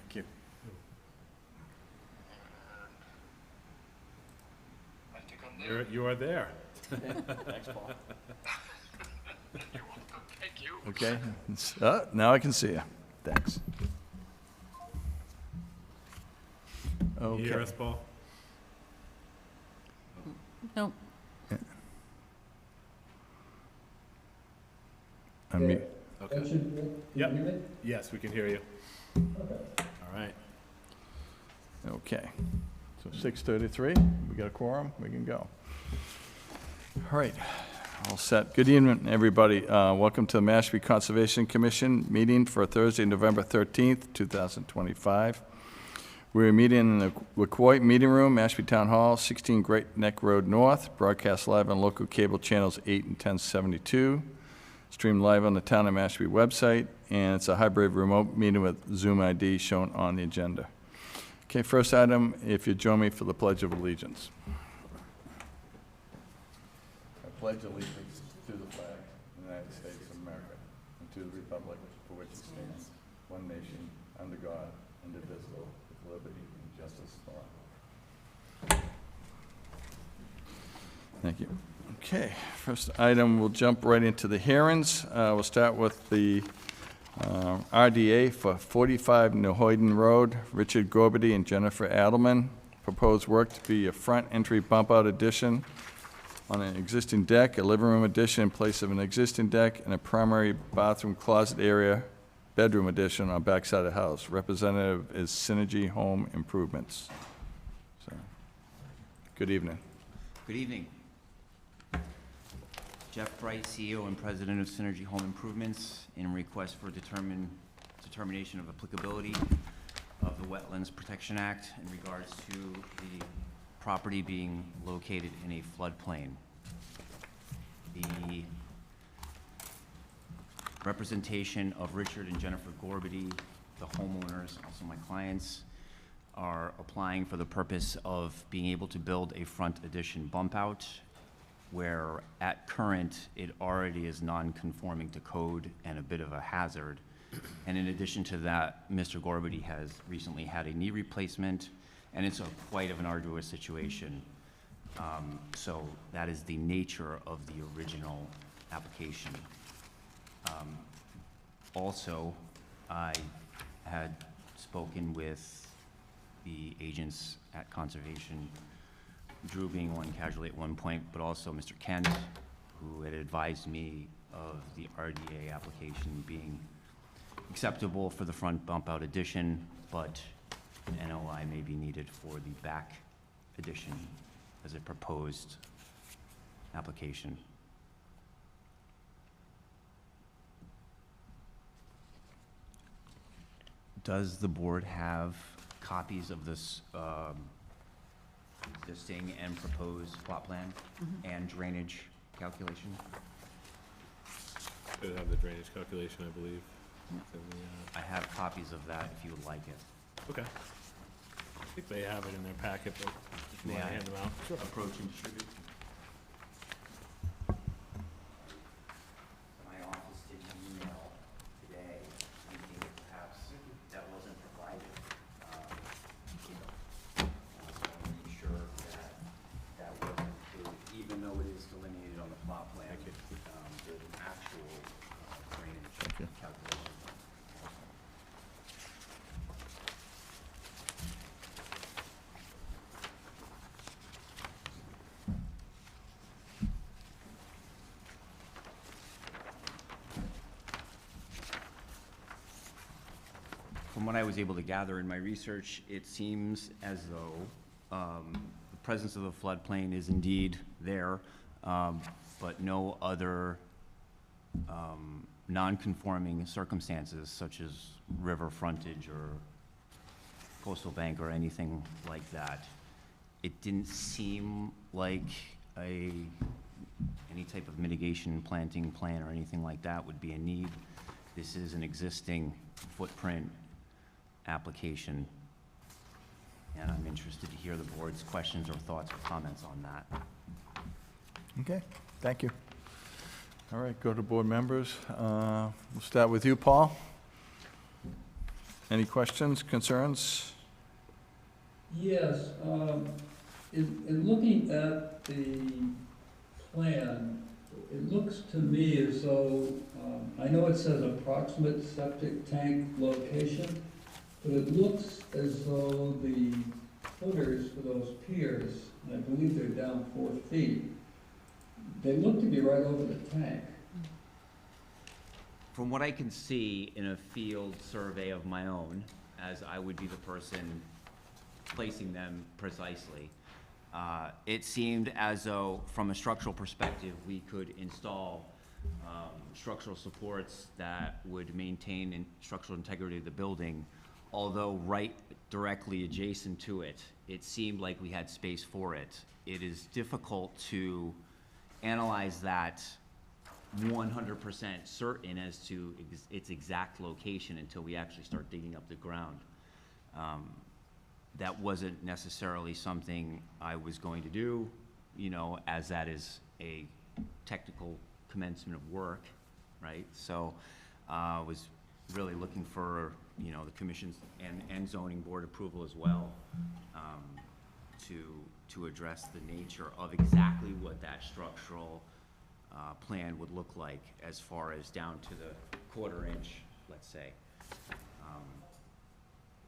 Thank you. I think I'm there. You are there. Thanks, Paul. You're welcome. Thank you. Okay, now I can see you. Thanks. You hear Okay. us, Paul? Nope. Unmute. Okay. Yep. Yes, we can hear you. All right. Okay. So 6:33, we got a quorum, we can go. All right, all set. Good evening, everybody. Welcome to the Mashpee Conservation Commission meeting for Thursday, November 13th, 2025. We're meeting in the LaCroix Meeting Room, Mashpee Town Hall, 16 Great Neck Road North, broadcast live on local cable channels 8 and 1072, streamed live on the Town of Mashpee website, and it's a hybrid remote meeting with Zoom ID shown on the agenda. Okay, first item, if you join me for the Pledge of Allegiance. I pledge allegiance to the flag of the United States of America and to the republic for which it stands, one nation, under God, indivisible, with liberty and justice for all. Thank you. Okay, first item, we'll jump right into the hearings. We'll start with the RDA for 45 Nehoyden Road, Richard Gorby and Jennifer Adelman. Proposed work to be a front entry bump out addition on an existing deck, a living room addition in place of an existing deck, and a primary bathroom closet area, bedroom addition on backside of the house. Representative is Synergy Home Improvements. So, good evening. Good evening. Jeff Bright, CEO and President of Synergy Home Improvements, in request for determination of applicability of the Wetlands Protection Act in regards to the property being located in a floodplain. The representation of Richard and Jennifer Gorby, the homeowners, also my clients, are applying for the purpose of being able to build a front addition bump out, where at current, it already is non-conforming to code and a bit of a hazard. And in addition to that, Mr. Gorby has recently had a knee replacement, and it's quite of an arduous situation. So that is the nature of the original application. Also, I had spoken with the agents at Conservation, Drew being one casualty at one point, but also Mr. Kent, who had advised me of the RDA application being acceptable for the front bump out addition, but an NOI may be needed for the back addition as a proposed application. Does the board have copies of this existing and proposed plot plan and drainage calculation? Should have the drainage calculation, I believe. It's in the, I have copies of that if you would like it. okay. I think they have it in their packet, but if you May want to I hand them out. Sure. approach and distribute? My office did email today, thinking perhaps that wasn't provided. So I want to make sure that that wasn't included, even though it is delineated on the plot plan. There's an actual drainage Thank you. calculation. From what I was able to gather in my research, it seems as though the presence of the floodplain is indeed there, but no other non-conforming circumstances such as river frontage or coastal bank or anything like that. It didn't seem like any type of mitigation planting plan or anything like that would be a need. This is an existing footprint application, and I'm interested to hear the board's questions or thoughts or comments on that. Okay, thank you. All right, go to board members. We'll start with you, Paul. Any questions, concerns? Yes, in looking at the plan, it looks to me as though, I know it says approximate septic tank location, but it looks as though the footers for those piers, and I believe they're down 4 feet, they look to be right over the tank. From what I can see in a field survey of my own, as I would be the person placing them precisely, it seemed as though, from a structural perspective, we could install structural supports that would maintain structural integrity of the building, although right directly adjacent to it, it seemed like we had space for it. It is difficult to analyze that 100% certain as to its exact location until we actually start digging up the ground. That wasn't necessarily something I was going to do, you know, as that is a technical commencement of work, right? So I was really looking for, you know, the commission's and zoning board approval as well, to address the nature of exactly what that structural plan would look like as far as down to the 1/4 inch, let's say.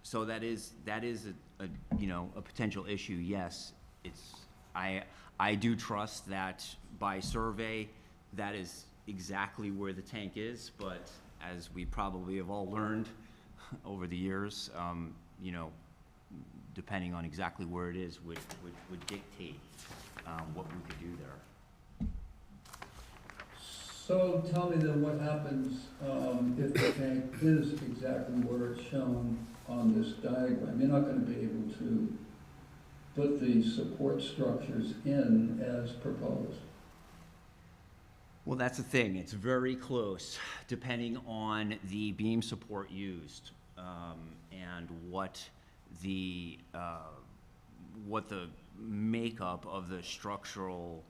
So that is a you know, a potential issue. Yes, I do trust that by survey, that is exactly where the tank is, but as we probably have all learned over the years, you know, depending on exactly where it is would dictate what we could do there. So tell me then what happens if the tank is exactly where it's shown on this diagram? You're not going to be able to put the support structures in as proposed. Well, that's the thing. It's very close, depending on the beam support used, and what the makeup of the structural,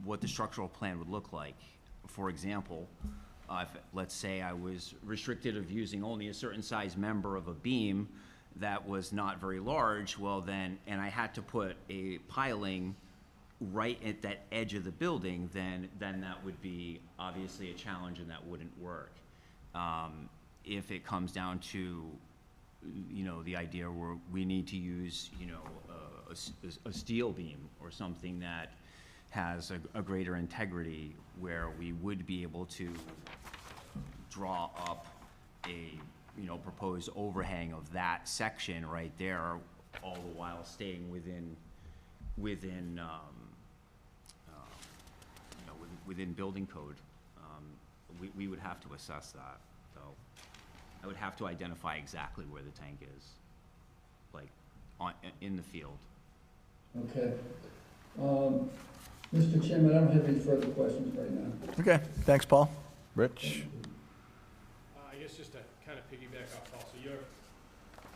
what the structural plan would look like. For example, if, let's say I was restricted of using only a certain size member of a beam that was not very large, well then, and I had to put a piling right at that edge of the building, then that would be obviously a challenge and that wouldn't work. If it comes down to, you know, the idea where we need to use, you know, a steel beam or something that has a greater integrity, where we would be able to draw up a, you know, proposed overhang of that section right there, all the while staying within you know, within building code. We would have to assess that, though. I would have to identify exactly where the tank is, like, in the field. Okay. Mr. Chairman, I don't have any further questions right now. Okay, thanks, Paul. Rich? I guess just to kind of piggyback off Paul, so your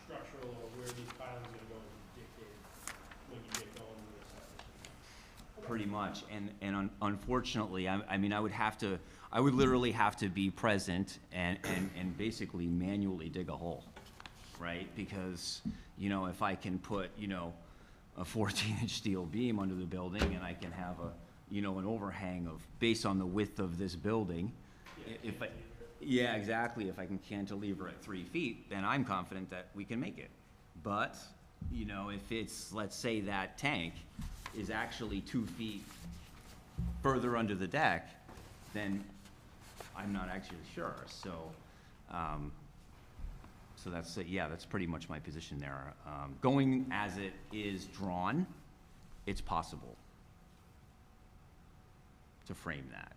structural or where these pilings are going to go is dictated when you get going with this. Pretty much, and unfortunately, I mean, I would literally have to be present and basically manually dig a hole, right? Because, you know, if I can put, you know, a 14-inch steel beam under the building, and I can have a, you know, an overhang of, based on the width of this building, yeah, exactly, if I can cantilever at 3 feet, then I'm confident that we can make it. But, you know, if it's, let's say that tank is actually 2 feet further under the deck, then I'm not actually sure. So, so that's, yeah, that's pretty much my position there. Going as it is drawn, it's possible to frame that.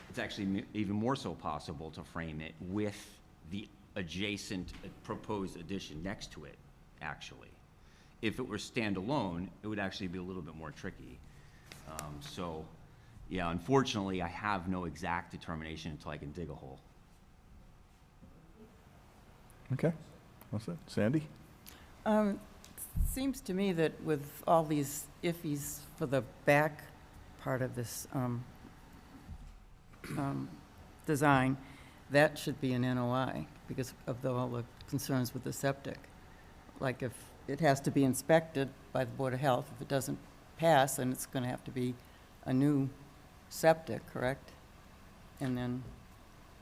It's actually even more so possible to frame it with the adjacent proposed addition next to it, actually. If it were standalone, it would actually be a little bit more tricky. So, yeah, unfortunately, I have no exact determination until I can dig a hole. Okay, what's that? Sandy? Seems to me that with all these iffies for the back part of this design, that should be an NOI because of all the concerns with the septic. Like if it has to be inspected by the Board of Health, if it doesn't pass, then it's going to have to be a new septic, correct? And then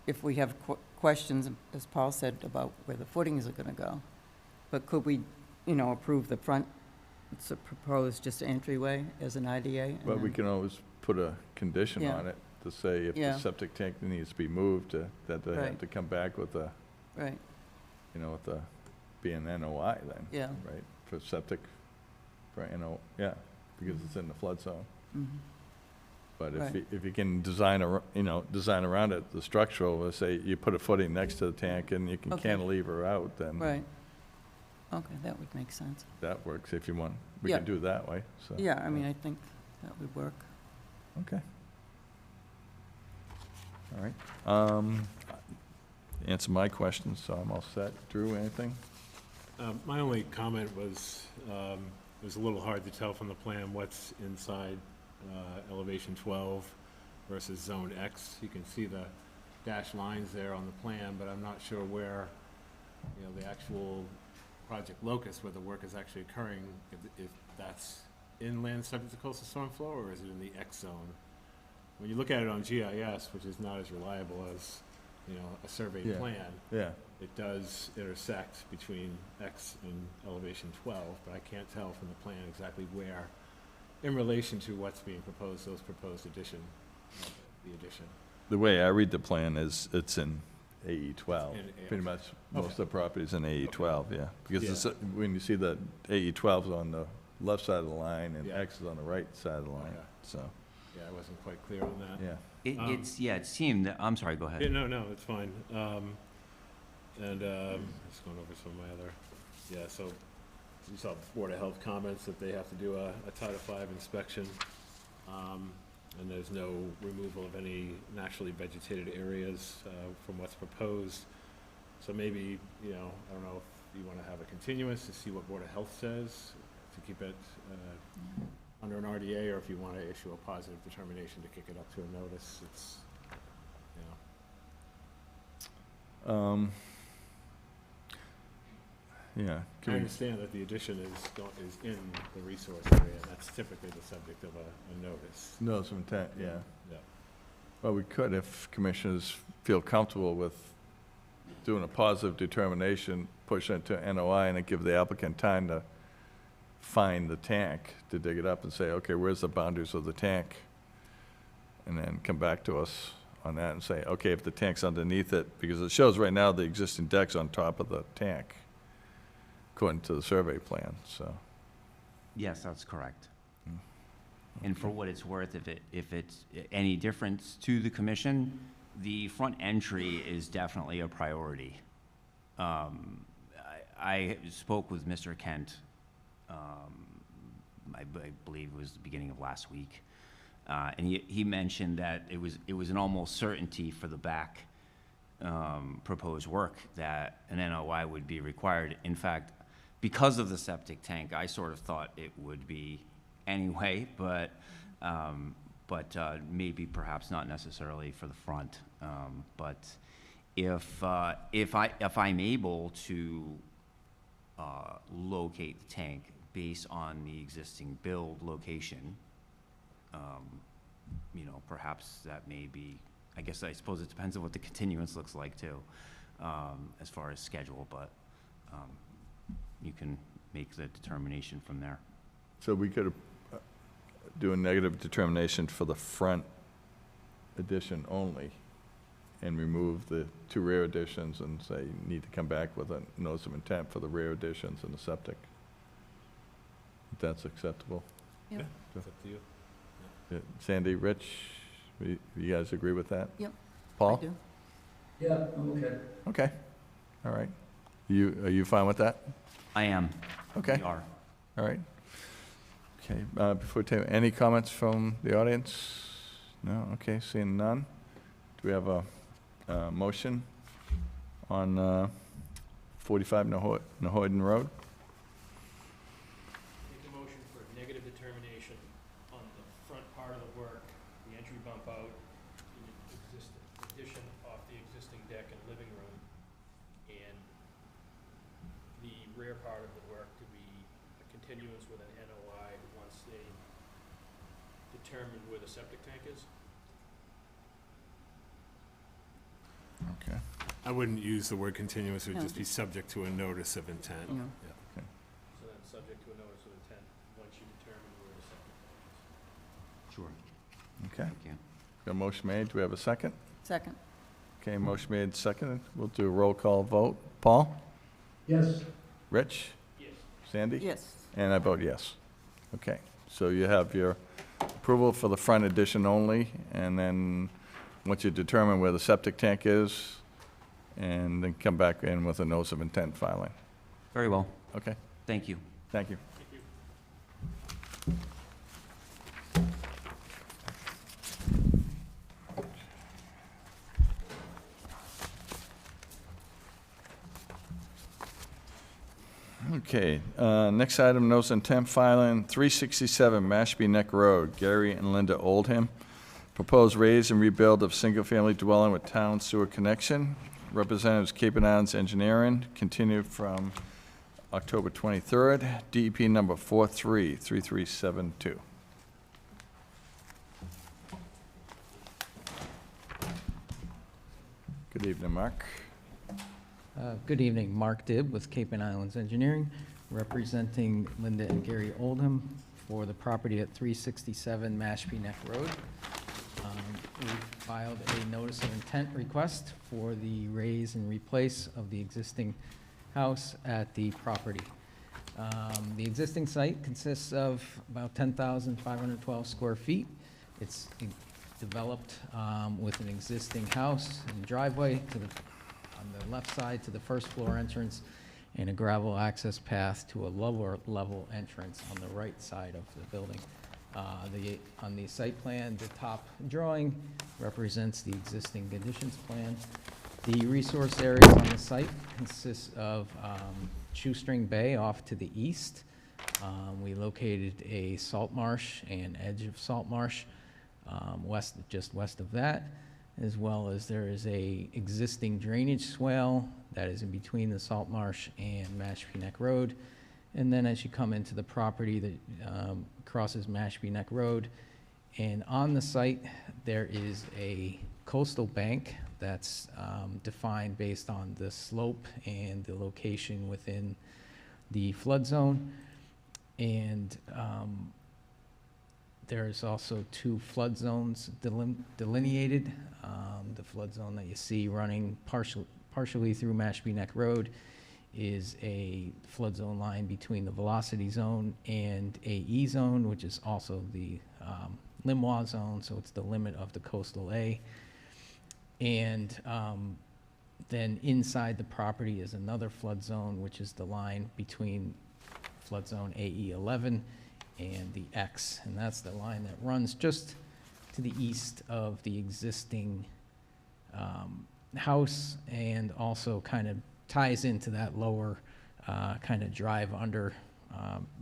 if we have questions, as Paul said, about where the footings are going to go, but could we, approve the front, it's a proposed just entryway as an IDA? and But we then- can always put a condition Yeah. on it to say if the Yeah. septic tank needs to be moved, that they have Right. to come back with a, Right, with a, be an NOI then. yeah. Right, for septic, for yeah, because it's in the flood zone. Mhm. But Right. if you can design, design around it, the structural, let's say you put a footing next to the tank and you can Okay. cantilever out, then Right. Okay, that would make sense. that works if you want. We Yeah. can do it that way, so. Yeah, I mean, I think that would work. Okay. All right. Answer my questions, so I'm all set. Drew, anything? My only comment was, it was a little hard to tell from the plan what's inside elevation 12 versus zone X. You can see the dashed lines there on the plan, but I'm not sure where, the actual project locus, where the work is actually occurring, if that's inland subject to coastal storm flow, or is it in the X zone? When you look at it on GIS, which is not as reliable as, a surveyed Yeah. plan, Yeah. it does intersect between X and elevation 12, but I can't tell from the plan exactly where, in relation to what's being proposed, those proposed addition, the addition. The way I read the plan is it's in AE 12. In A- Pretty much, most of Okay. the property's in AE 12, yeah. Because Yeah. when you see the AE 12 is on the left side of the line and Yeah. X is on the right side of the line, Okay. so, Yeah, I wasn't quite clear on that. yeah. It seemed, I'm sorry, go ahead. Yeah, no, it's fine. Just going over some of my other, so you saw Board of Health comments that they have to do a Title V inspection. And there's no removal of any naturally vegetated areas from what's proposed. So maybe, I don't know if you want to have a continuance to see what Board of Health says, to keep it under an RDA, or if you want to issue a positive determination to kick it up to a notice. It's, Yeah. I Can we- understand that the addition is in the resource area, and that's typically the subject of a notice. No, some intent, yeah. Yeah. Well, we could, if commissioners feel comfortable with doing a positive determination, pushing it to NOI, and then give the applicant time to find the tank, to dig it up and say, okay, where's the boundaries of the tank? And then come back to us on that and say, okay, if the tank's underneath it, because it shows right now the existing deck's on top of the tank, according to the survey plan, so. Yes, that's correct. And for what it's worth, if it's any difference to the commission, the front entry is definitely a priority. I spoke with Mr. Kent, I believe it was the beginning of last week, and he mentioned that it was an almost certainty for the back proposed work that an NOI would be required. In fact, because of the septic tank, I sort of thought it would be anyway, but maybe perhaps not necessarily for the front. But if I'm able to locate the tank based on the existing build location, perhaps that may be, I suppose it depends on what the continuance looks like too, as far as schedule, but you can make the determination from there. So we could do a negative determination for the front addition only and remove the two rear additions and say you need to come back with a notice of intent for the rear additions and the septic. If that's acceptable. Yep. It's up to you. Yeah, Sandy, Rich, you guys agree with that? Yep. Paul? I do. Yeah, I'm okay. Okay, all right. Are you fine with that? I am. Okay. We are. All right. Okay, before we take, any comments from the audience? No? Okay, seeing none. Do we have a motion on 45 Nahoyden Road? Make a motion for a negative determination on the front part of the work, the entry bump out, the living room, and the rear part of the work to be a continuance with an NOI once they determine where the septic tank is. Okay. I wouldn't use the word continuous, it would No. just be subject to a notice of intent. Yeah. Yeah. So that's subject to a notice of intent, once you determine where the septic tank is. Sure. Okay. Thank you. Got a motion made. Do we have a second? Second. Okay, motion made, seconded. We'll do a roll call vote. Paul? Yes, Rich? Yes. Sandy? Yes. And I vote yes. Okay, so you have your approval for the front addition only, and then once you determine where the septic tank is, and then come back in with a notice of intent filing. Very well. Okay, Thank you. thank you. Thank you. Okay, next item, notice of intent filing, 367 Mashpee Neck Road, Gary and Linda Oldham. Proposed raise and rebuild of single-family dwelling with town sewer connection. Representatives Cape and Islands Engineering, continued from October 23rd, DEP number 433372. Good evening, Mark. Good evening, Mark Dibb with Cape and Islands Engineering, representing Linda and Gary Oldham for the property at 367 Mashpee Neck Road. We filed a notice of intent request for the raise and replace of the existing house at the property. The existing site consists of about 10,512 square feet. It's developed with an existing house and driveway to the on the left side to the first floor entrance, and a gravel access path to a lower level entrance on the right side of the building. On the site plan, the top drawing represents the existing conditions plan. The resource areas on the site consist of Shoestring Bay off to the east. We located a salt marsh and edge of salt marsh just west of that, as well as there is a existing drainage swale that is in between the salt marsh and Mashpee Neck Road. And then as you come into the property that crosses Mashpee Neck Road, and on the site, there is a coastal bank that's defined based on the slope and the location within the flood zone. And there's also two flood zones delineated. The flood zone that you see running partially through Mashpee Neck Road is a flood zone line between the velocity zone and AE zone, which is also the Limwa zone, so it's the limit of the coastal A. And then inside the property is another flood zone, which is the line between flood zone AE 11 and the X, and that's the line that runs just to the east of the existing house, and also kind of ties into that lower kind of drive under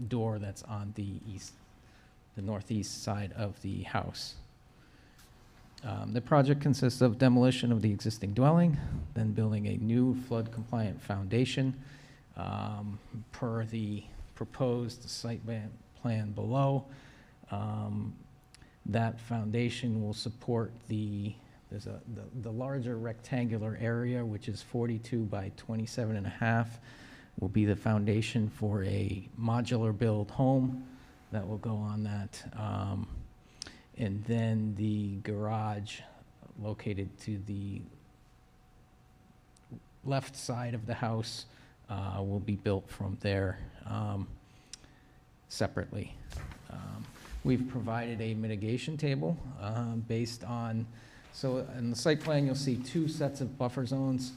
door that's on the northeast side of the house. The project consists of demolition of the existing dwelling, then building a new flood-compliant foundation per the proposed site plan below. That foundation will support the larger rectangular area, which is 42 by 27.5, will be the foundation for a modular build home that will go on that. And then the garage located to the left side of the house will be built from there separately. We've provided a mitigation table based on, so in the site plan, you'll see two sets of buffer zones.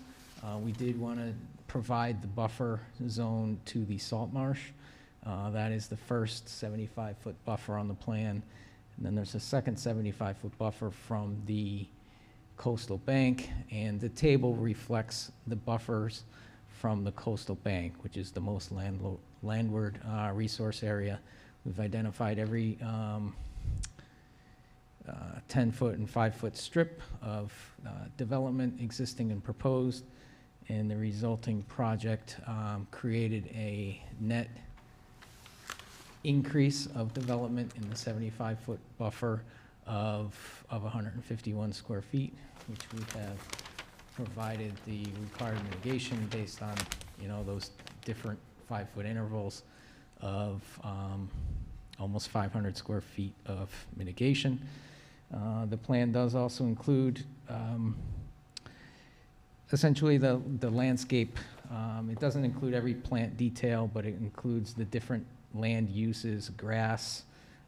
We did want to provide the buffer zone to the salt marsh. That is the first 75-foot buffer on the plan. And then there's a second 75-foot buffer from the coastal bank, and the table reflects the buffers from the coastal bank, which is the most landward resource area. We've identified every 10-foot and 5-foot strip of development existing and proposed, and the resulting project created a net increase of development in the 75-foot buffer of 151 square feet, which we have provided the required mitigation based on, those different 5-foot intervals of almost 500 square feet of mitigation. The plan does also include essentially the landscape. It doesn't include every plant detail, but it includes the different land uses, grass,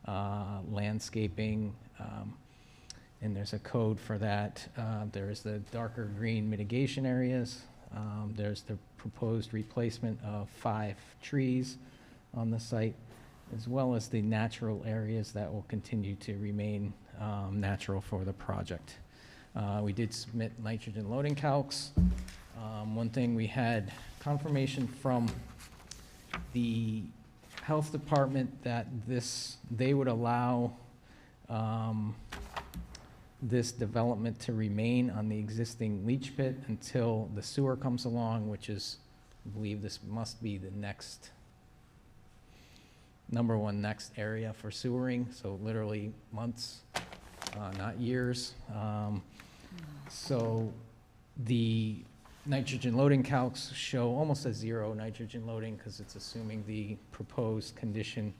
landscaping, and there's a code for that. There's the darker green mitigation areas. There's the proposed replacement of 5 trees on the site, as well as the natural areas that will continue to remain natural for the project. We did submit nitrogen loading calcs. One thing, we had confirmation from the health department that they would allow this development to remain on the existing leach pit until the sewer comes along, which is, I believe this must be the number one next area for sewering, so literally months, not years. So the nitrogen loading calcs show almost a 0 nitrogen loading because it's assuming the proposed condition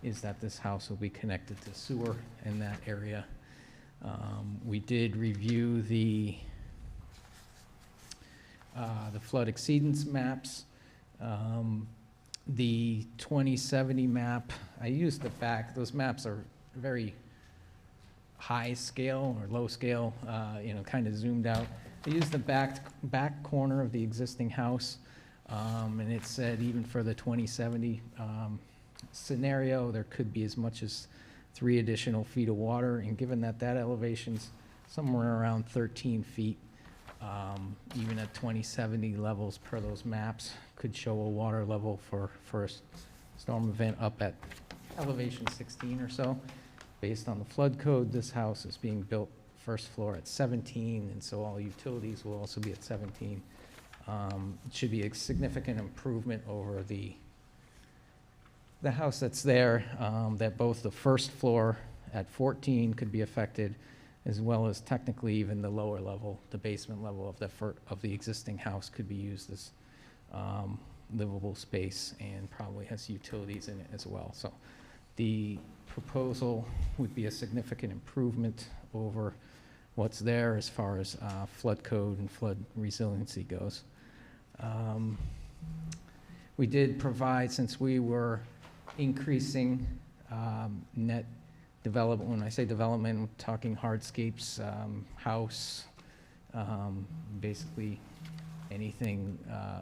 is that this house will be connected to sewer in that area. We did review the flood exceedance maps. The 2070 map, I used the back, those maps are very high scale or low scale, kind of zoomed out. I used the back corner of the existing house, and it said even for the 2070 scenario, there could be as much as 3 additional feet of water, and given that elevation's somewhere around 13 feet, even at 2070 levels per those maps, could show a water level for a storm event up at elevation 16 or so. Based on the flood code, this house is being built first floor at 17, and so all utilities will also be at 17. It should be a significant improvement over the house that's there, that both the first floor at 14 could be affected, as well as technically even the lower level, the basement level of the existing house could be used as livable space and probably has utilities in it as well. So the proposal would be a significant improvement over what's there as far as flood code and flood resiliency goes. We did provide, since we were increasing net development, when I say development, I'm talking hardscapes, house, basically anything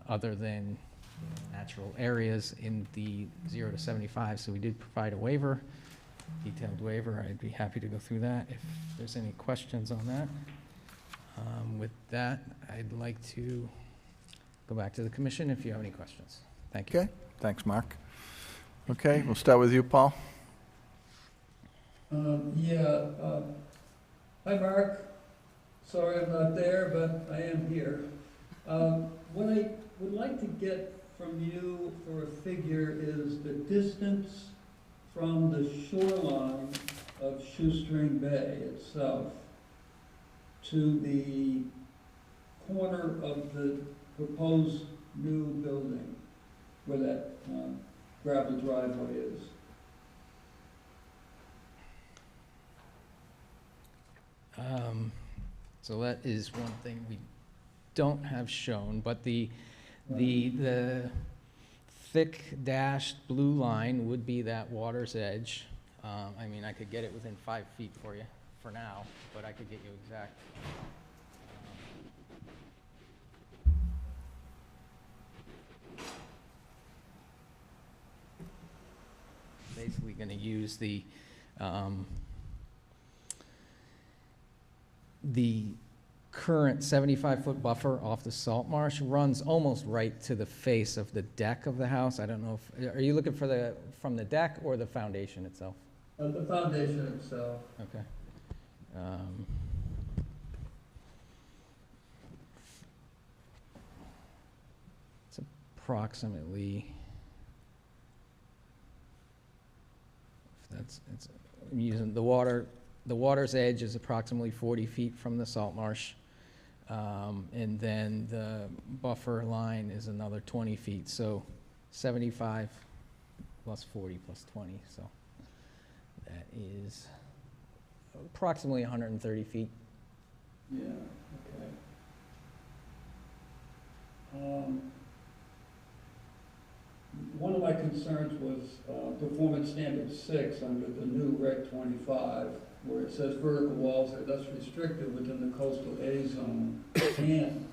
other than natural areas in the 0 to 75. So we did provide a waiver, detailed waiver. I'd be happy to go through that if there's any questions on that. With that, I'd like to go back to the commission if you have any questions. Thank you. Okay, thanks, Mark. Okay, we'll start with you, Paul. Hi, Mark. Sorry I'm not there, but I am here. What I would like to get from you for a figure is the distance from the shoreline of Shoestring Bay itself to the corner of the proposed new building where that gravel driveway is. So that is one thing we don't have shown, but the thick dashed blue line would be that water's edge. I mean, I could get it within 5 feet for you for now, but I could get you exact. Basically going to use the current 75-foot buffer off the salt marsh runs almost right to the face of the deck of the house. I don't know if, are you looking for from the deck or the foundation itself? The foundation itself. Okay. It's approximately, if that's, I'm using the water's edge is approximately 40 feet from the salt marsh. And then the buffer line is another 20 feet, so 75 plus 40 plus 20, so that is approximately 130 feet. Yeah, okay. One of my concerns was performance standard 6 under the new Reg 25, where it says vertical walls are thus restricted within the coastal A zone and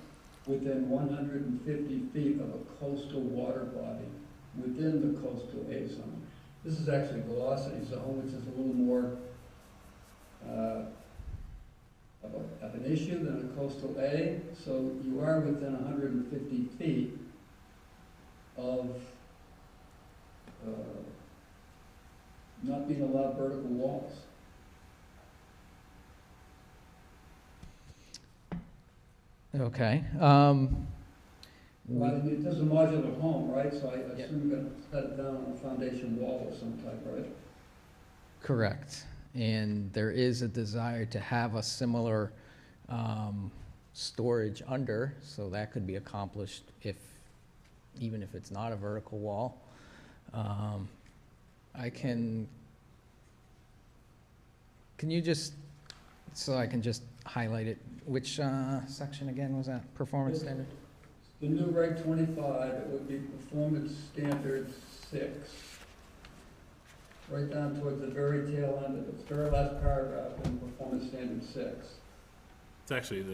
within 150 feet of a coastal water body within the coastal A zone. This is actually velocity zone, which is a little more of an issue than a coastal A, so you are within 150 feet of not being allowed vertical walls. Okay. Well, I mean, this is a modular home, right, so I assume you're gonna set it down on a foundation wall of some type, right? Correct. And there is a desire to have a similar storage under, so that could be accomplished even if it's not a vertical wall. Can you just, so I can just highlight it, which section again was that, performance standard? The new Reg 25, it would be performance standard 6. Right down towards the very tail end of the very last paragraph in performance standard 6. It's actually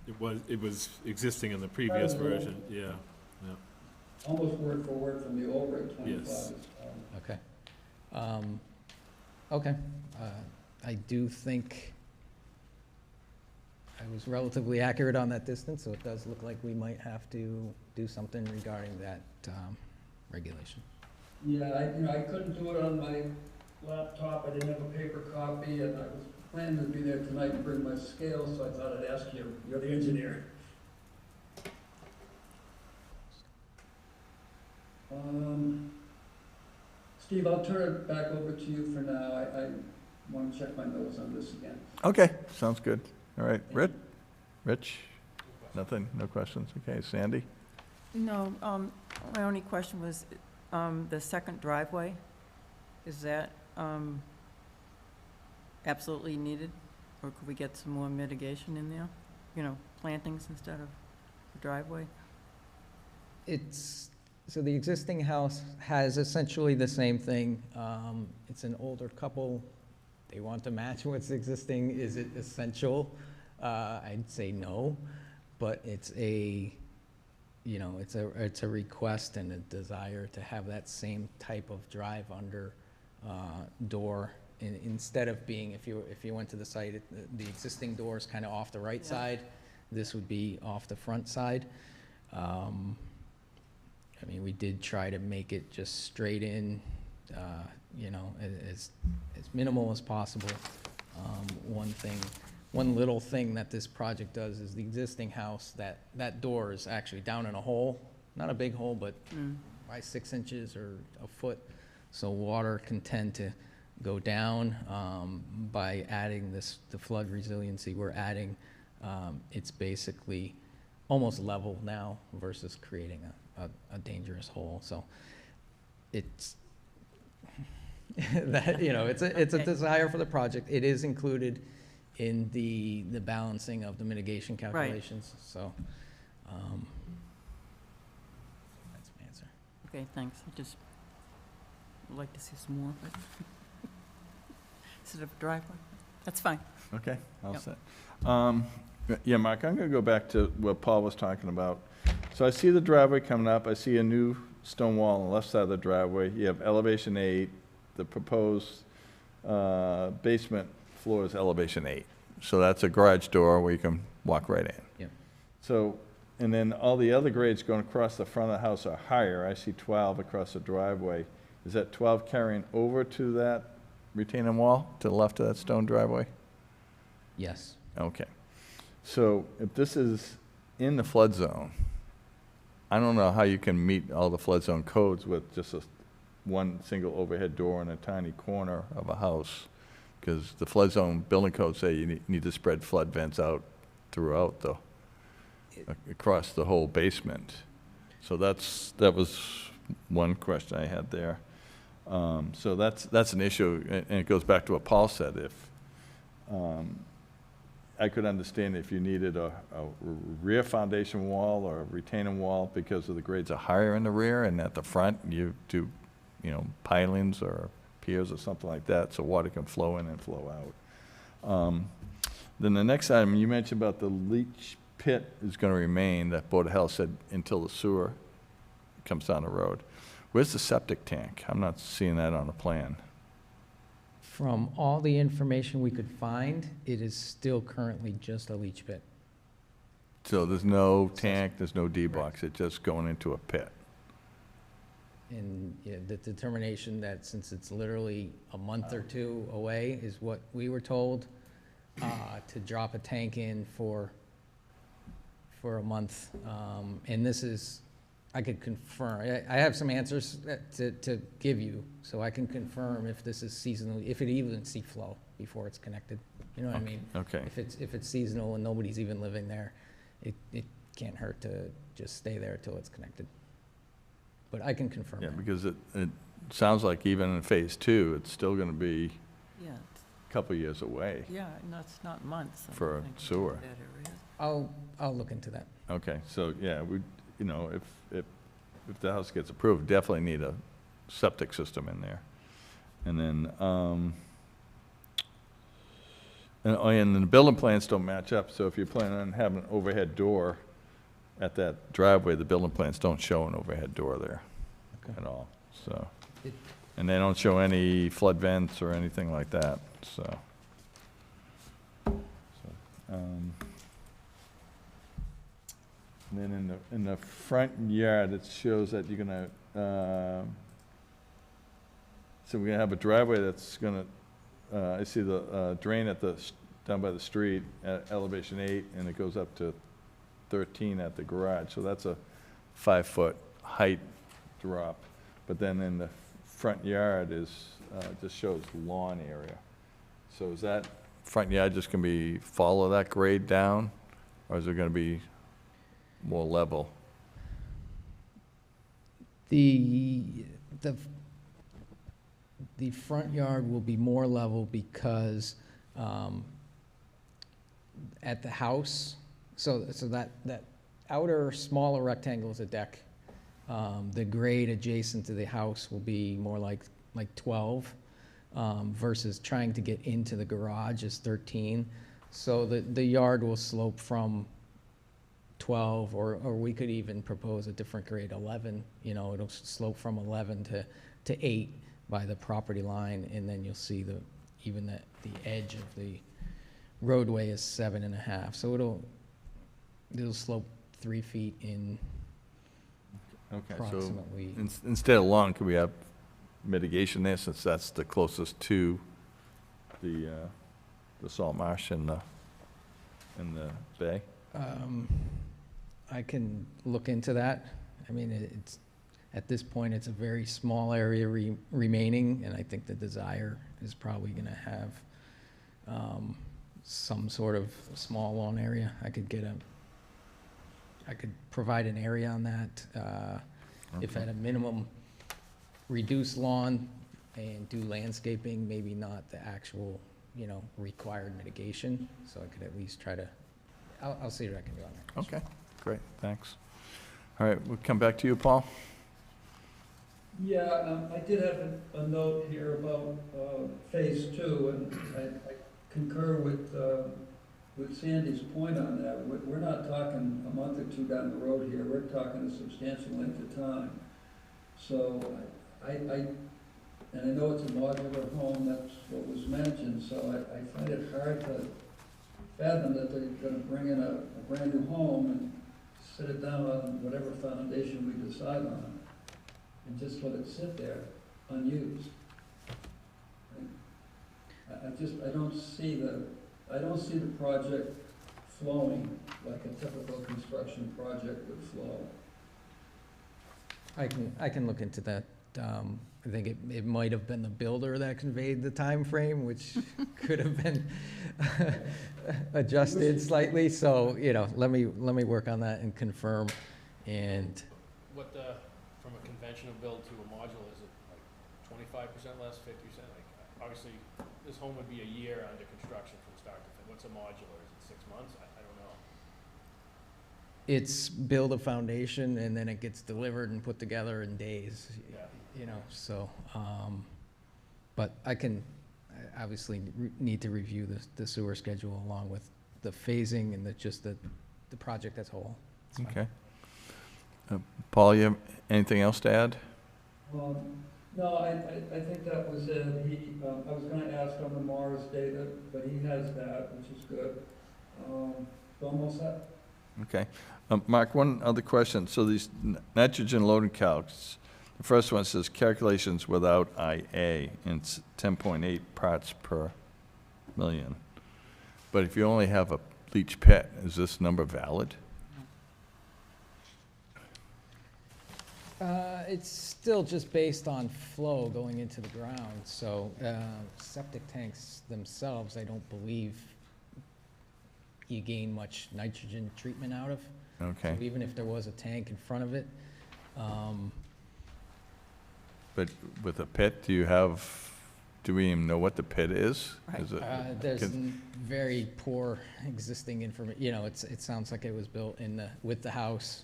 it was existing in the previous version, yeah. Almost word for word from the old Reg 25. Yes. Okay. Okay. I do think I was relatively accurate on that distance, so it does look like we might have to do something regarding that regulation. Yeah, I couldn't do it on my laptop, I didn't have a paper copy, and I was planning to be there tonight and bring my scale, so I thought I'd ask you, you're the engineer. Steve, I'll turn it back over to you for now, I want to check my notes on this again. Okay, sounds good. All right, Rich? Nothing, no questions? Okay, Sandy? No, my only question was, the second driveway, is that absolutely needed? Or could we get some more mitigation in there? You know, plantings instead of the driveway? So the existing house has essentially the same thing. It's an older couple. They want to match what's existing. Is it essential? I'd say no, but it's a request and a desire to have that same type of drive under door. And instead of being, if you went to the site, the existing door is kind of off the right side. This would be off the front side. I mean, we did try to make it just straight in, as minimal as possible. One little thing that this project does is the existing house, that door is actually down in a hole, not a big hole, but by 6 inches or a foot. So water can tend to go down. By adding the flood resiliency, we're adding, it's basically almost level now versus creating a dangerous hole. So it's that, it's a desire for the project. It is included in the balancing of the mitigation calculations. So that's my answer. Okay, thanks. I just would like to see some more, but instead of driveway, that's fine. Okay, all Yep. set. Yeah, Mark, I'm gonna go back to what Paul was talking about. So I see the driveway coming up, I see a new stone wall on the left side of the driveway, you have elevation 8, the proposed basement floor is elevation 8. So that's a garage door where you can walk right in. Yep. So, and then all the other grades going across the front of the house are higher, I see 12 across the driveway. Is that 12 carrying over to that retaining wall, to the left of that stone driveway? Yes. Okay. So if this is in the flood zone, I don't know how you can meet all the flood zone codes with just one single overhead door in a tiny corner of a house, because the flood zone building codes say you need to spread flood vents out throughout across the whole basement. So that was one question I had there. So that's an issue, and it goes back to what Paul said. If I could understand if you needed a rear foundation wall or a retaining wall because of the grades are higher in the rear, and at the front you do, pilings or piers or something like that, so water can flow in and flow out. Then the next item, you mentioned about the leach pit is going to remain, that Board of Health said, until the sewer comes down the road. Where's the septic tank? I'm not seeing that on the plan. From all the information we could find, it is still currently just a leach pit. So there's no tank, there's no D-box, it's just going into a pit. And the determination that since it's literally a month or two away is what we were told, to drop a tank in for a month. And this is, I could confirm, I have some answers to give you, so I can confirm if this is seasonal, if it even see flow before it's connected. You know what I mean? Okay. If it's seasonal and nobody's even living there, it can't hurt to just stay there till it's connected. But I can confirm Yeah, that. because it sounds like even in phase 2, it's still going to be Yeah, a couple years away. yeah, no, it's not months. I For don't think, sewer. that area. I'll look into that. Okay, so, yeah, if the house gets approved, definitely need a septic system in there. And then, and the building plans don't match up, so if you're planning on having an overhead door at that driveway, the building plans don't show an overhead door there Okay. at all, so. It- And they don't show any flood vents or anything like that, so. And then in the front yard, it shows that you're gonna, so we're gonna have a driveway that's gonna, I see the drain down by the street at elevation 8, and it goes up to 13 at the garage, so that's a 5-foot height drop. But then in the front yard just shows lawn area. So is that front yard just gonna be, follow that grade down, or is it gonna be more level? The front yard will be more level because at the house, so that outer smaller rectangle is a deck. The grade adjacent to the house will be more like 12 versus trying to get into the garage is 13. So the yard will slope from 12, or we could even propose a different grade, 11. It'll slope from 11 to 8 by the property line, and then you'll see the edge of the roadway is 7.5. So it'll slope 3 feet in Okay, so approximately. instead of lawn, could we have mitigation there, since that's the closest to the salt marsh and the bay? I can look into that. I mean, it's, at this point, it's a very small area remaining, and I think the desire is probably gonna have some sort of small lawn area. I could provide an area on that, if at a minimum, reduce lawn and do landscaping, maybe not the actual, required mitigation. So I could at least try to, I'll see what I can do on that. Okay, great, thanks. All right, we'll come back to you, Paul. Yeah, I did have a note here about phase 2, and I concur with Sandy's point on that. We're not talking a month or two down the road here, we're talking a substantial length of time. So and I know it's a modular home, that's what was mentioned, so I find it hard to fathom that they're gonna bring in a brand new home and sit it down on whatever foundation we decide on, and just let it sit there unused. I don't see I don't see the project flowing like a typical construction project would flow. I can look into that. I think it might have been the builder that conveyed the time frame, which could have been adjusted slightly, so, let me work on that and confirm, and, What the, from a conventional build to a modular, is it like 25% less, 50%? Like, obviously, this home would be a year under construction from start to finish. What's a modular? Is it 6 months? I don't know. it's build a foundation, and then it gets delivered and put together in days, Yeah. so, but I obviously need to review the sewer schedule along with the phasing and just the project as a whole. It's fine. Okay. Paul, you have anything else to add? No, I think that was it. I was gonna ask on the Mars data, but he has that, which is good. Almost set? Okay. Mark, one other question. So these nitrogen loading calcs, the first one says calculations without IA, and it's 10.8 parts per million. But if you only have a leach pit, is this number valid? It's still just based on flow going into the ground, so septic tanks themselves, I don't believe you gain much nitrogen treatment out of. Okay. So even if there was a tank in front of it, But with a pit, do we even know what the pit is? Is it- there's can- very poor existing information. It sounds like it was built with the house.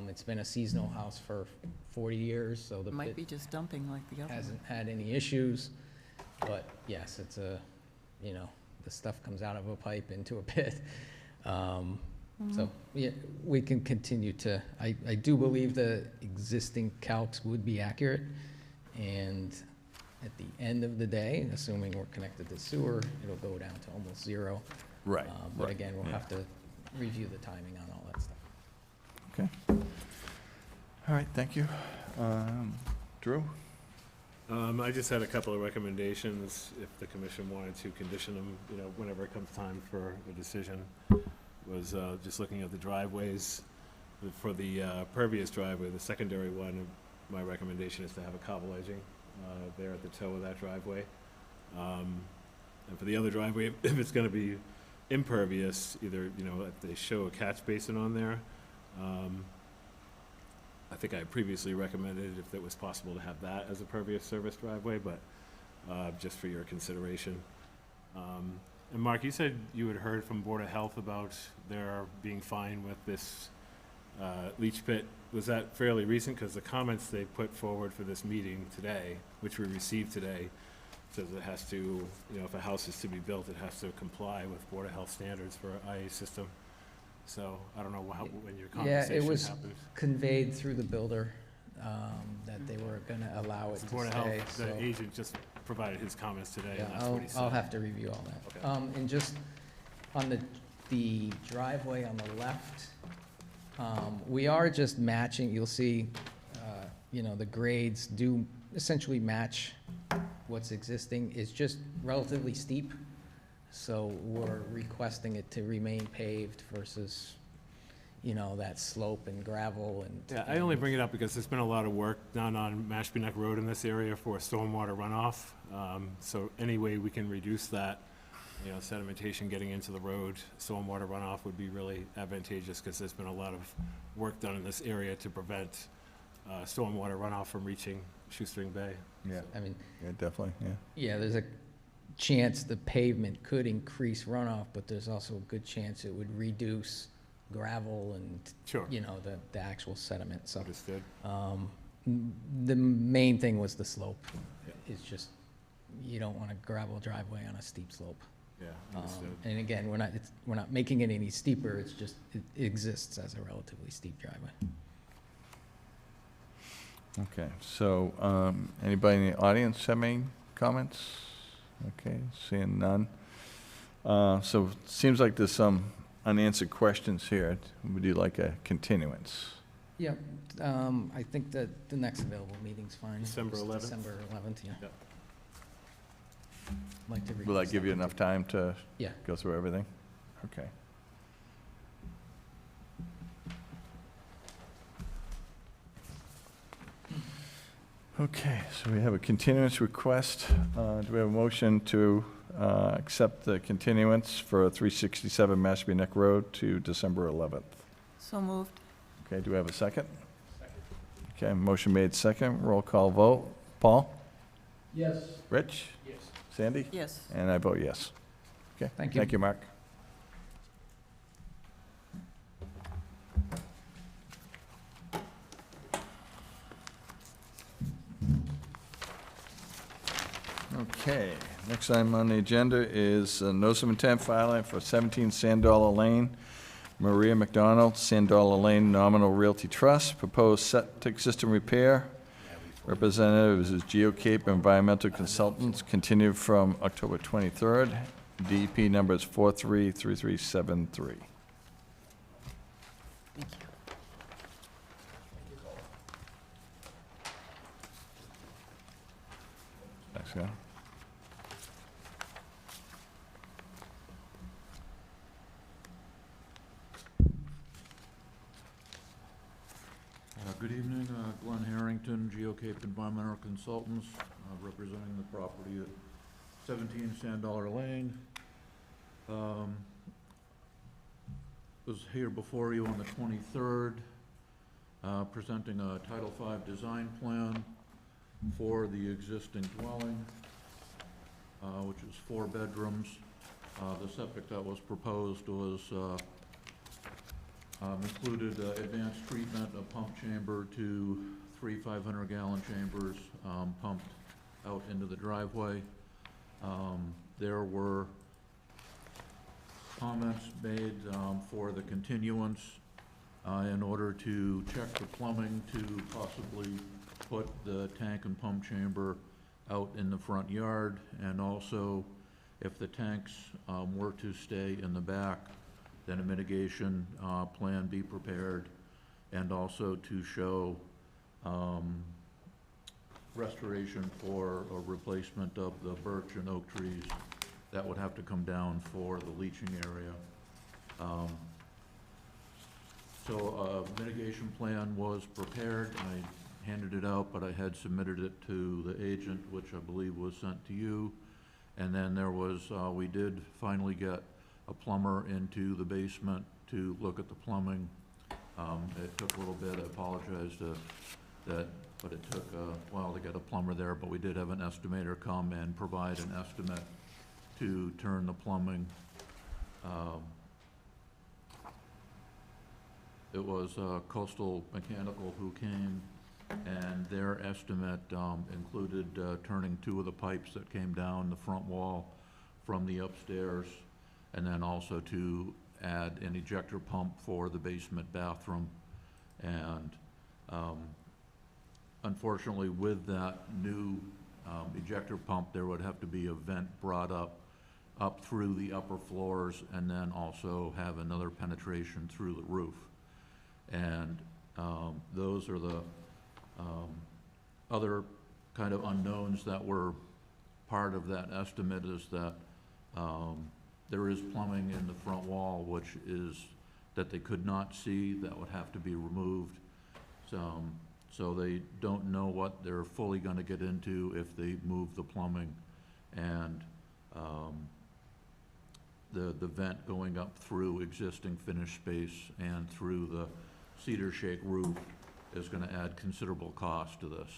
It's been a seasonal house for 40 years, so the It might pit be just dumping like the other one. hasn't had any issues. But yes, it's the stuff comes out of a pipe into a pit. So, yeah, we can continue to, I do believe the existing calcs would be accurate. And at the end of the day, assuming we're connected to sewer, it'll go down to almost zero. Right. But right, again, we'll yeah. have to review the timing on all that stuff. Okay. All right, thank you. Drew? I just had a couple of recommendations, if the commission wanted to condition them, whenever it comes time for a decision. Was just looking at the driveways. For the pervious driveway, the secondary one, my recommendation is to have a cobble edging there at the toe of that driveway. And for the other driveway, if it's gonna be impervious, either, if they show a catch basin on there. I think I previously recommended if it was possible to have that as a pervious service driveway, but just for your consideration. And Mark, you said you had heard from Board of Health about their being fine with this leach pit. Was that fairly recent? Because the comments they put forward for this meeting today, which we received today, says it has to, if a house is to be built, it has to comply with Board of Health standards for an IA system. So I don't know when your Yeah, it conversation was happened. conveyed through the builder that they were gonna allow it The to Board of stay, Health, so. the agent just provided his comments today, Yeah, and that's what he said. I'll have to review all that. Okay. And just on the driveway on the left, we are just matching, you'll see, the grades do essentially match what's existing. It's just relatively steep, so we're requesting it to remain paved versus, that slope and gravel and. Yeah, I only bring it up because there's been a lot of work done on Mashpee Neck Road in this area for stormwater runoff. So any way we can reduce that, sedimentation getting into the road, stormwater runoff would be really advantageous because there's been a lot of work done in this area to prevent stormwater runoff from reaching Shoestring Bay. Yeah. I mean, Yeah, definitely, yeah. yeah, there's a chance the pavement could increase runoff, but there's also a good chance it would reduce gravel and, Sure, the actual sediment, so. understood. The main thing was the slope. Yeah. It's just, you don't want a gravel driveway on a steep slope. Yeah, understood. And again, we're not making it any steeper, it's just, it exists as a relatively steep driveway. Okay, so, anybody in the audience have any comments? Okay, seeing none. So it seems like there's some unanswered questions here. Would you like a continuance? Yeah, I think that the next available meeting's fine. December It's 11th? December 11th, yeah. Yep. like to read. Will that this give you down. enough time to Yeah. go through everything? Okay. Okay, so we have a continuance request. Do we have a motion to accept the continuance for 367 Mashpee Neck Road to December 11th? So moved. Okay, do we have a second? Okay, motion made second. Roll call vote. Paul? Yes. Rich? Yes. Sandy? Yes. And I vote yes. Okay, Thank you. thank you, Mark. Okay, next item on the agenda is a notice of intent filing for 17 Sandollar Lane, Maria McDonald, Sandollar Lane Nominal Realty Trust, proposed septic system repair. Representatives is GeoCape Environmental Consultants, continued from October 23rd. DEP number is 433373. Thank you. Thanks, Scott. Good evening, Glenn Harrington, GeoCape Environmental Consultants, representing the property at 17 Sandollar Lane. Was here before you on the 23rd, presenting a Title V design plan for the existing dwelling, which is 4 bedrooms. The septic that was proposed was included advanced treatment, a pump chamber to 3 500-gallon chambers pumped out into the driveway. There were comments made for the continuance in order to check the plumbing to possibly put the tank and pump chamber out in the front yard, and also if the tanks were to stay in the back, then a mitigation plan be prepared, and also to show restoration for a replacement of the birch and oak trees that would have to come down for the leaching area. So a mitigation plan was prepared. I handed it out, but I had submitted it to the agent, which I believe was sent to you. And then there was, we did finally get a plumber into the basement to look at the plumbing. It took a little bit, I apologize that, but it took a while to get a plumber there, but we did have an estimator come and provide an estimate to turn the plumbing. It was Coastal Mechanical who came, and their estimate included turning 2 of the pipes that came down the front wall from the upstairs, and then also to add an ejector pump for the basement bathroom. And unfortunately, with that new ejector pump, there would have to be a vent brought up through the upper floors, and then also have another penetration through the roof. And those are the other kind of unknowns that were part of that estimate, is that there is plumbing in the front wall, which is, that they could not see, that would have to be removed. So they don't know what they're fully gonna get into if they move the plumbing. And the vent going up through existing finished space and through the cedar shake roof is gonna add considerable cost to this.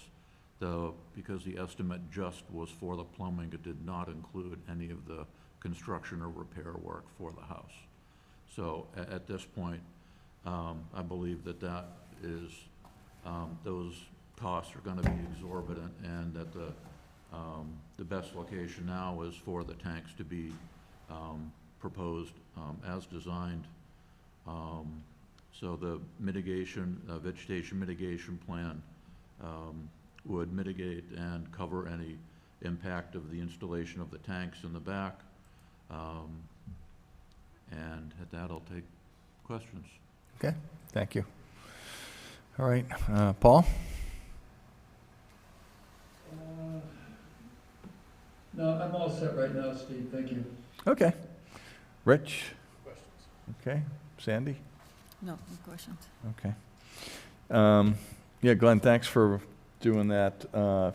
Because the estimate just was for the plumbing, it did not include any of the construction or repair work for the house. So at this point, I believe that is, those costs are gonna be exorbitant, and that the best location now is for the tanks to be proposed as designed. So the mitigation, vegetation mitigation plan would mitigate and cover any impact of the installation of the tanks in the back. And at that, I'll take questions. Okay, thank you. All right, Paul? No, I'm all set right now, Steve, thank you. Okay. Rich? Questions? Okay. Sandy? No, no questions. Okay. Yeah, Glenn, thanks for doing that,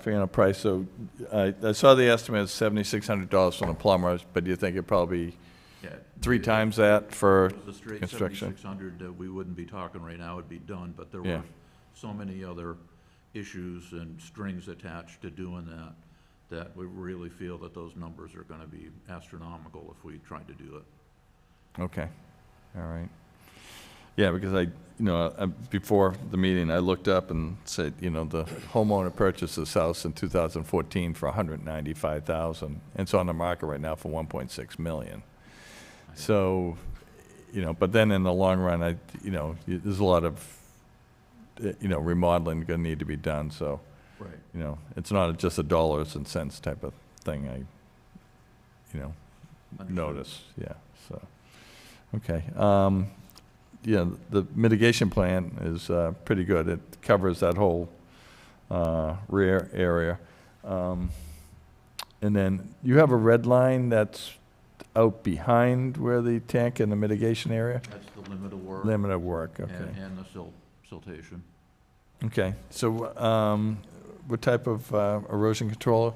figuring out price. So I saw the estimate is $7,600 from the plumbers, but you think it'd probably Yeah. 3 times that for If it was the straight construction? 7,600, we wouldn't be talking right now, it'd be done, but there Yeah. were so many other issues and strings attached to doing that, that we really feel that those numbers are gonna be astronomical if we tried to do it. Okay, all right. Yeah, because before the meeting, I looked up and said, the homeowner purchased this house in 2014 for $195,000. And it's on the market right now for $1.6 million. So, but then in the long run, there's a lot of, remodeling gonna need to be done, so, Right. it's not just a dollars and cents type of thing, Understood. notice, yeah, so, okay. The mitigation plan is pretty good. It covers that whole rear area. And then you have a red line that's out behind where the tank and the mitigation area? That's the limit of work. Limit of work, okay. And the siltation. Okay, so what type of erosion control,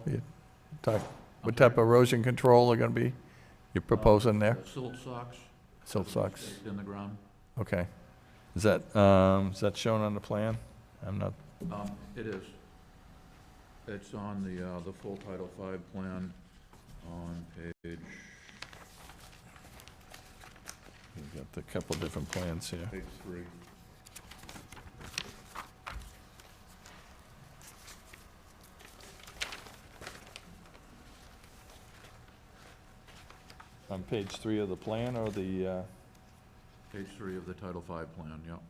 what type of erosion control are gonna be, you're proposing there? Silt socks. Silt socks, Staked in the ground. okay. Is that shown on the plan? I'm not, It is. It's on the full Title V plan on page we've got a couple different plans here. 3. On page 3 of the plan or the, Page 3 of the Title V plan, yep.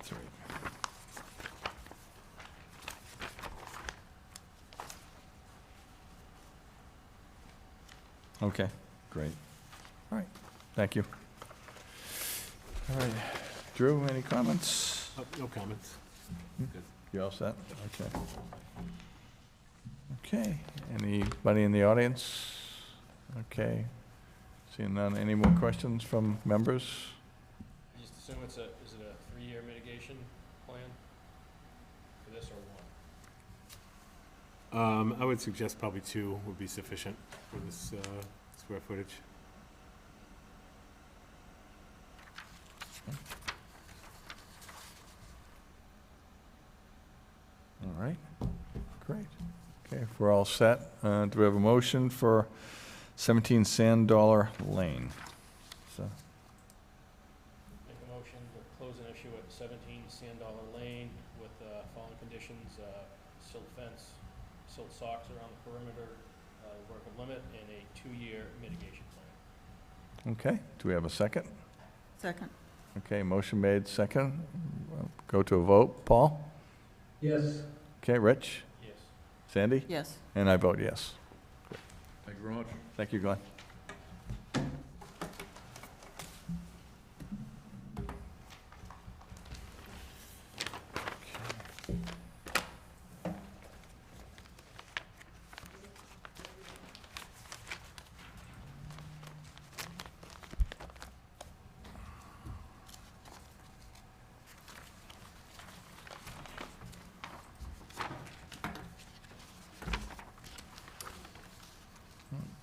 Three. Okay, great. All right, thank you. All right, Drew, any comments? No comments. Good. You all set? Okay. Okay, anybody in the audience? Okay, seeing none, any more questions from members? I just assume is it a 3-year mitigation plan for this or 1? I would suggest probably 2 would be sufficient for this square footage. All right, great. Okay, if we're all set, do we have a motion for 17 Sand Dollar Lane? So, Make a motion to close an issue at 17 Sand Dollar Lane with following conditions, silt fence, silt socks around the perimeter, work of limit, and a 2-year mitigation plan. okay, do we have a second? Second. Okay, motion made, second. Go to a vote. Paul? Yes, Okay, Rich? Yes. Sandy? Yes. And I vote yes. Thank you very much. Thank you, Glenn.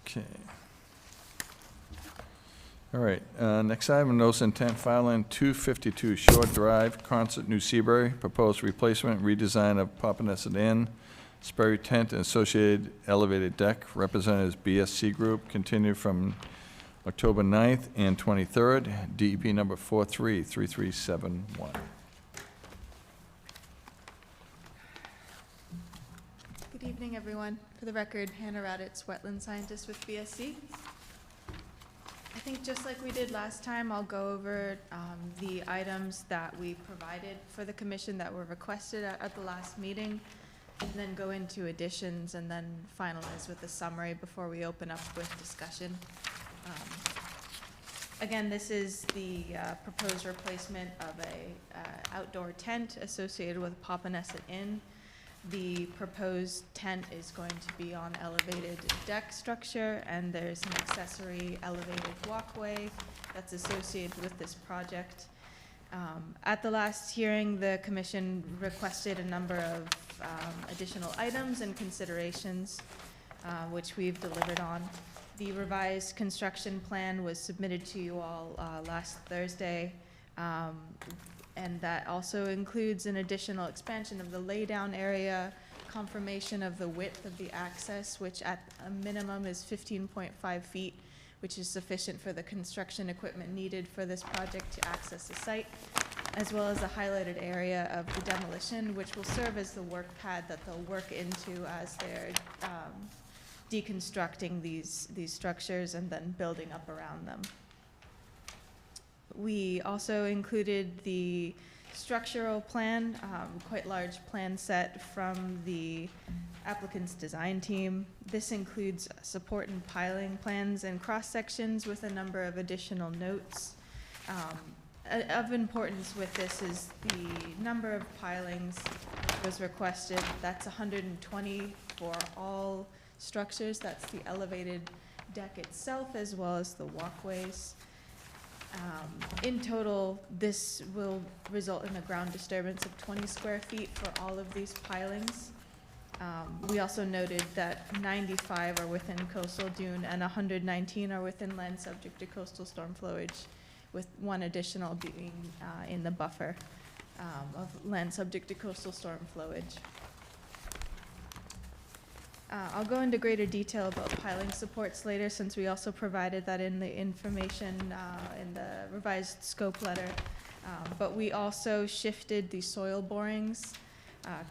Okay. All right, next item, notice intent filing 252 Shore Drive, Concert, New Seabury, proposed replacement, redesign of Papaneset Inn, Sperry Tent and associated elevated deck, representatives BSC Group, continue from October 9th and 23rd, DEP number 433371. Good evening, everyone. For the record, Hannah Raditz, wetland scientist with BSC. I think just like we did last time, I'll go over the items that we provided for the commission that were requested at the last meeting, and then go into additions and then finalize with a summary before we open up with discussion. Again, this is the proposed replacement of a outdoor tent associated with Papaneset Inn. The proposed tent is going to be on elevated deck structure, and there's an accessory elevated walkway that's associated with this project. At the last hearing, the commission requested a number of additional items and considerations, which we've delivered on. The revised construction plan was submitted to you all last Thursday, and that also includes an additional expansion of the laydown area, confirmation of the width of the access, which at a minimum is 15.5 feet, which is sufficient for the construction equipment needed for this project to access the site, as well as a highlighted area of the demolition, which will serve as the work pad that they'll work into as they're deconstructing these structures and then building up around them. We also included the structural plan, quite large plan set from the applicant's design team. This includes support and piling plans and cross sections with a number of additional notes. Of importance with this is the number of pilings was requested. That's 120 for all structures. That's the elevated deck itself as well as the walkways. In total, this will result in a ground disturbance of 20 square feet for all of these pilings. We also noted that 95 are within coastal dune and 119 are within land subject to coastal storm flowage, with one additional being in the buffer of land subject to coastal storm flowage. I'll go into greater detail about piling supports later, since we also provided that in the information in the revised scope letter. But we also shifted the soil borings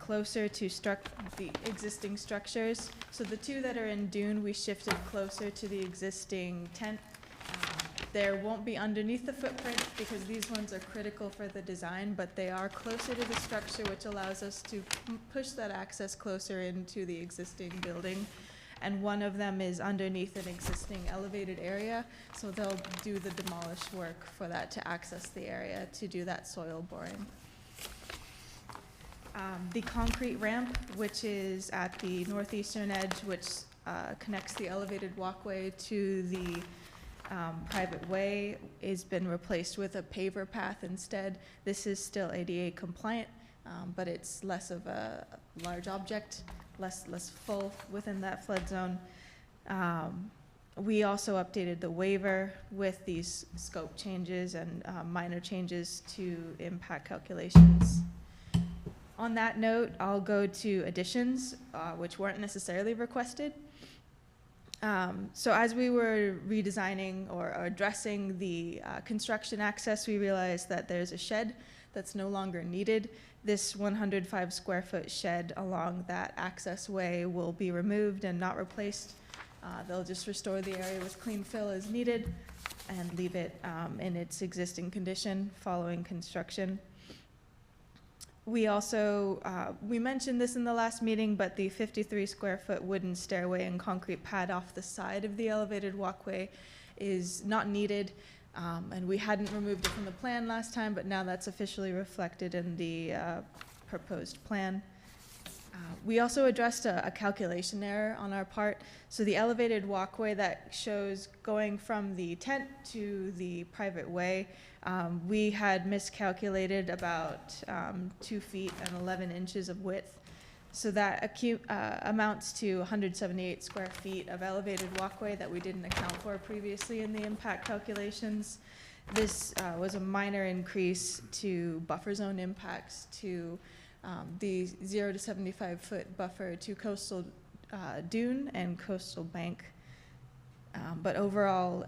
closer to the existing structures. So the two that are in dune, we shifted closer to the existing tent. There won't be underneath the footprint because these ones are critical for the design, but they are closer to the structure, which allows us to push that access closer into the existing building. And one of them is underneath an existing elevated area, so they'll do the demolish work for that to access the area to do that soil boring. The concrete ramp, which is at the northeastern edge, which connects the elevated walkway to the private way, has been replaced with a paver path instead. This is still ADA compliant, but it's less of a large object, less full within that flood zone. We also updated the waiver with these scope changes and minor changes to impact calculations. On that note, I'll go to additions, which weren't necessarily requested. So as we were redesigning or addressing the construction access, we realized that there's a shed that's no longer needed. This 105 square foot shed along that access way will be removed and not replaced. They'll just restore the area with clean fill as needed and leave it in its existing condition following construction. We also, we mentioned this in the last meeting, but the 53 square foot wooden stairway and concrete pad off the side of the elevated walkway is not needed. And we hadn't removed it from the plan last time, but now that's officially reflected in the proposed plan. We also addressed a calculation error on our part. So the elevated walkway that shows going from the tent to the private way, we had miscalculated about 2 feet and 11 inches of width. So that amounts to 178 square feet of elevated walkway that we didn't account for previously in the impact calculations. This was a minor increase to buffer zone impacts to the 0 to 75 foot buffer to coastal dune and coastal bank. But overall,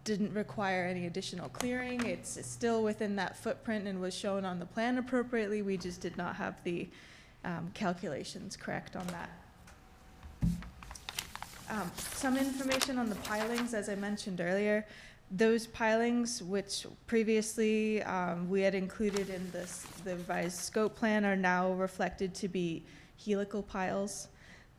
didn't require any additional clearing. It's still within that footprint and was shown on the plan appropriately. We just did not have the calculations correct on that. Some information on the pilings, as I mentioned earlier. Those pilings, which previously we had included in the revised scope plan, are now reflected to be helical piles.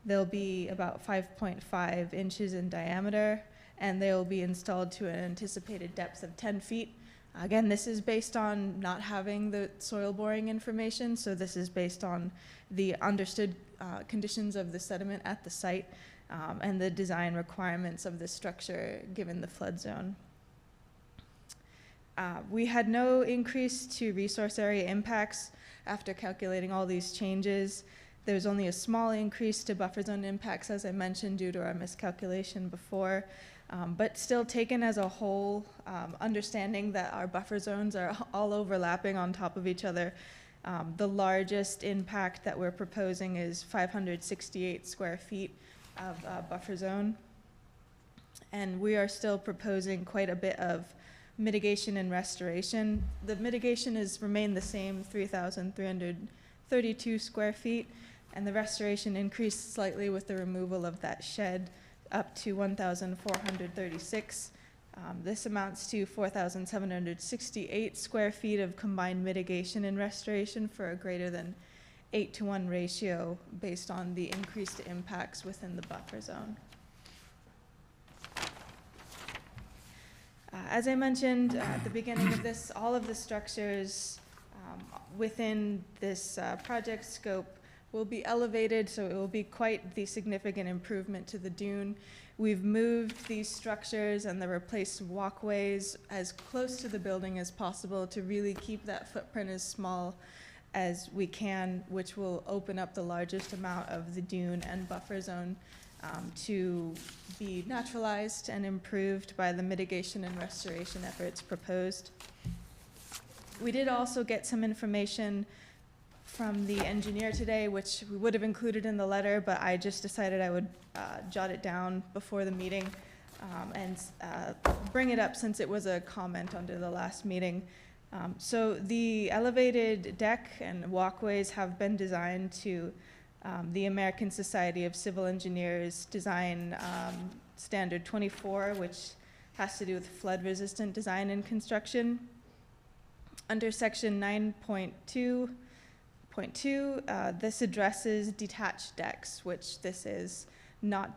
They'll be about 5.5 inches in diameter and they will be installed to an anticipated depth of 10 feet. Again, this is based on not having the soil boring information, so this is based on the understood conditions of the sediment at the site and the design requirements of the structure given the flood zone. We had no increase to resource area impacts after calculating all these changes. There's only a small increase to buffer zone impacts, as I mentioned, due to our miscalculation before. But still taken as a whole, understanding that our buffer zones are all overlapping on top of each other, the largest impact that we're proposing is 568 square feet of buffer zone. And we are still proposing quite a bit of mitigation and restoration. The mitigation has remained the same, 3,332 square feet, and the restoration increased slightly with the removal of that shed up to 1,436. This amounts to 4,768 square feet of combined mitigation and restoration for a greater than 8-to-1 ratio based on the increased impacts within the buffer zone. As I mentioned at the beginning of this, all of the structures within this project scope will be elevated, so it will be quite the significant improvement to the dune. We've moved these structures and the replaced walkways as close to the building as possible to really keep that footprint as small as we can, which will open up the largest amount of the dune and buffer zone to be naturalized and improved by the mitigation and restoration efforts proposed. We did also get some information from the engineer today, which we would have included in the letter, but I just decided I would jot it down before the meeting and bring it up since it was a comment under the last meeting. So the elevated deck and walkways have been designed to the American Society of Civil Engineers design standard 24, which has to do with flood-resistant design and construction. Under section 9.2.2, this addresses detached decks, which this is not,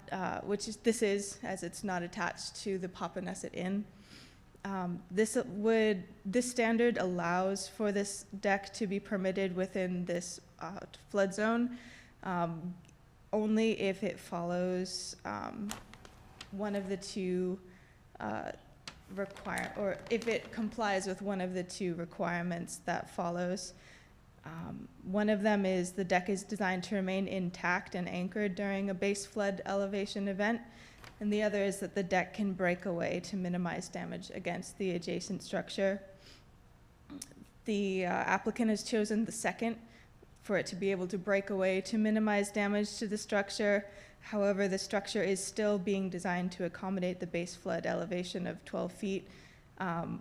this is as it's not attached to the Papaneset Inn. This standard allows for this deck to be permitted within this flood zone, only if it follows one of the two or if it complies with one of the two requirements that follows. One of them is the deck is designed to remain intact and anchored during a base flood elevation event, and the other is that the deck can break away to minimize damage against the adjacent structure. The applicant has chosen the second, for it to be able to break away to minimize damage to the structure. However, the structure is still being designed to accommodate the base flood elevation of 12 feet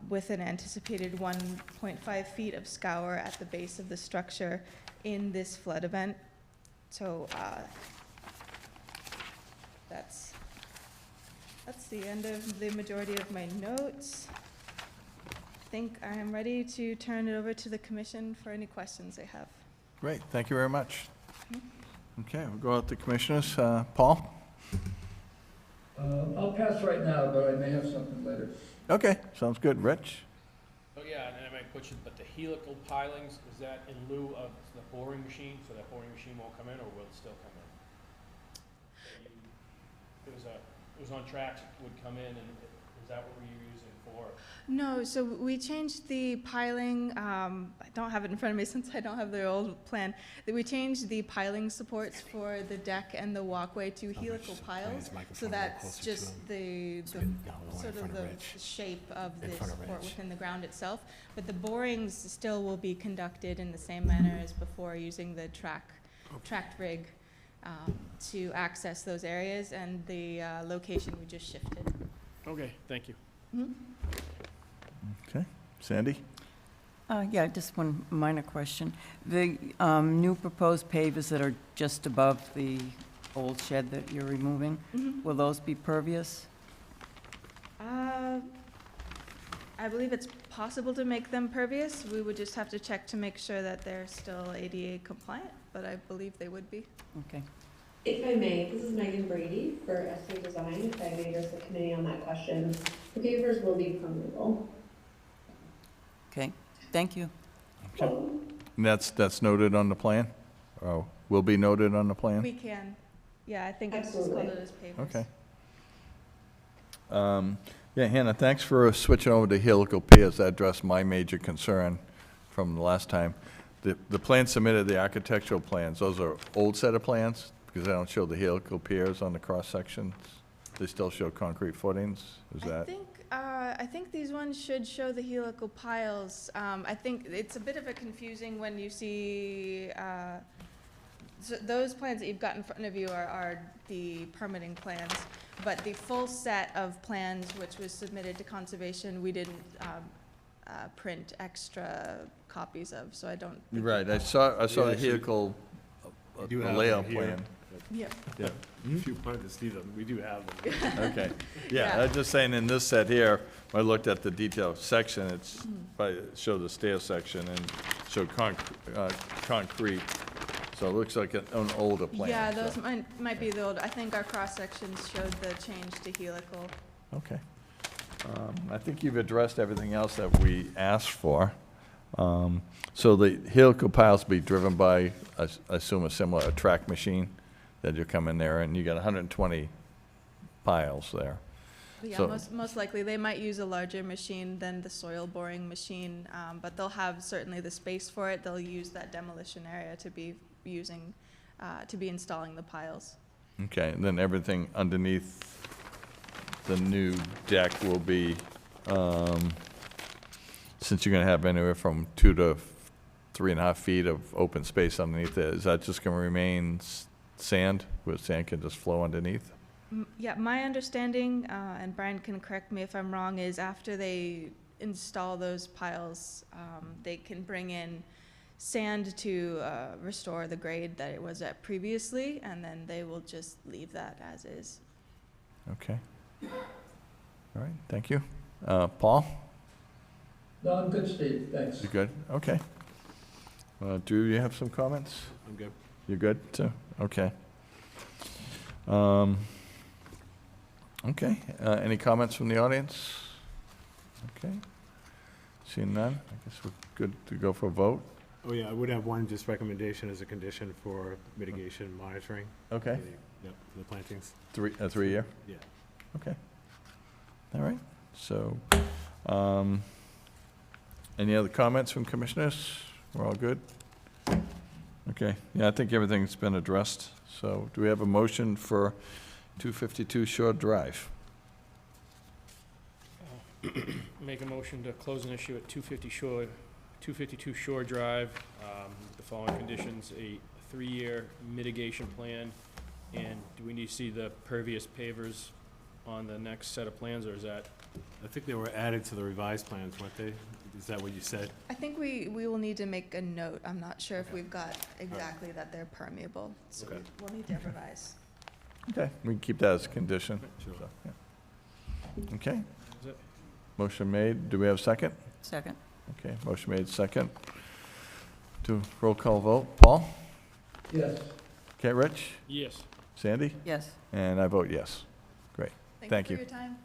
with an anticipated 1.5 feet of scour at the base of the structure in this flood event. So that's the end of the majority of my notes. I think I am ready to turn it over to the commission for any questions they have. Great, thank you very much. Okay, we'll go out to commissioners. Paul? I'll pass right now, but I may have something later. Okay, sounds good. Rich? Oh, yeah, and then I might put you, but the helical pilings, is that in lieu of the boring machine, so that boring machine won't come in, or will it still come in? It was on tracks, it would come in, and is that what we're using for? No, so we changed the piling, I don't have it in front of me since I don't have the old plan. We changed the piling supports for the deck and the walkway to helical piles. So that's just the sort of the shape of the support within the ground itself. But the borings still will be conducted in the same manner as before, using the tracked rig to access those areas, and the location we just shifted. Okay, thank you. Mm-hmm. Okay. Sandy? Yeah, just one minor question. The new proposed pavers that are just above the old shed that you're removing, will those be pervious? I believe it's possible to make them pervious. We would just have to check to make sure that they're still ADA compliant, but I believe they would be. Okay. If I may, this is Megan Brady for SA Design, if I may address the committee on that question. The pavers will be permeable. Okay, thank you. And that's noted on the plan? Or will be noted on the plan? We can, yeah, I think it's just Absolutely. called it as pavers. Okay. Yeah, Hannah, thanks for switching over to helical piers. That addressed my major concern from the last time. The plan submitted, the architectural plans, those are old set of plans because they don't show the helical piers on the cross sections. They still show concrete footings. Is that? I think these ones should show the helical piles. I think it's a bit of a confusing when you see, so those plans that you've got in front of you are the permitting plans. But the full set of plans, which was submitted to conservation, we didn't print extra copies of, so I don't. think Right, I that- saw Yeah, the actually, helical We do have layout them here. plan. Yeah, Yeah. If you wanted to see them, we do have them. Okay, Yeah. yeah, I'm just saying in this set here, when I looked at the detail section, it's, it showed the stair section and showed concrete, so it looks like an older plan. Yeah, so- those might be the old, I think our cross-sections showed the change to helical. Okay. I think you've addressed everything else that we asked for. So the helical piles be driven by, I assume, a track machine that you come in there, and you got 120 piles there. Yeah, So- most likely, they might use a larger machine than the soil boring machine, but they'll have certainly the space for it. They'll use that demolition area to be using, to be installing the piles. Okay, and then everything underneath the new deck will be, since you're gonna have anywhere from 2 to 3.5 feet of open space underneath it, is that just gonna remain sand, where sand can just flow underneath? Yeah, my understanding, and Brian can correct me if I'm wrong, is after they install those piles, they can bring in sand to restore the grade that it was at previously, and then they will just leave that as is. Okay. All right, thank you. Paul, No, I'm good, Steve, thanks. you good? Okay. Drew, you have some comments? I'm good. You good too? Okay. Okay, any comments from the audience? Okay. Seeing none, I guess we're good to go for a vote. Oh, yeah, I would have one just recommendation as a condition for mitigation monitoring. Okay, Yep, for the plantings. a 3-year? Yeah. Okay. All right, so, any other comments from commissioners? We're all good? Okay, yeah, I think everything's been addressed. So do we have a motion for 252 Shore Drive? Make a motion to close an issue at 252 Shore Drive, with the following conditions: a 3-year mitigation plan, and do we need to see the pervious pavers on the next set of plans, or is that? I think they were added to the revised plans, weren't they? Is that what you said? I think we will need to make a note. I'm not sure if we've got exactly that they're permeable, so Okay. we'll need to revise. Okay, we can keep that as a condition. Sure. So, yeah. Okay, Is it? motion made. Do we have a second? Second. Okay, motion made, second. Do roll call vote. Paul? Yes, Okay, Rich? Yes. Sandy? Yes. And I vote yes. Great. Thank For you. your time.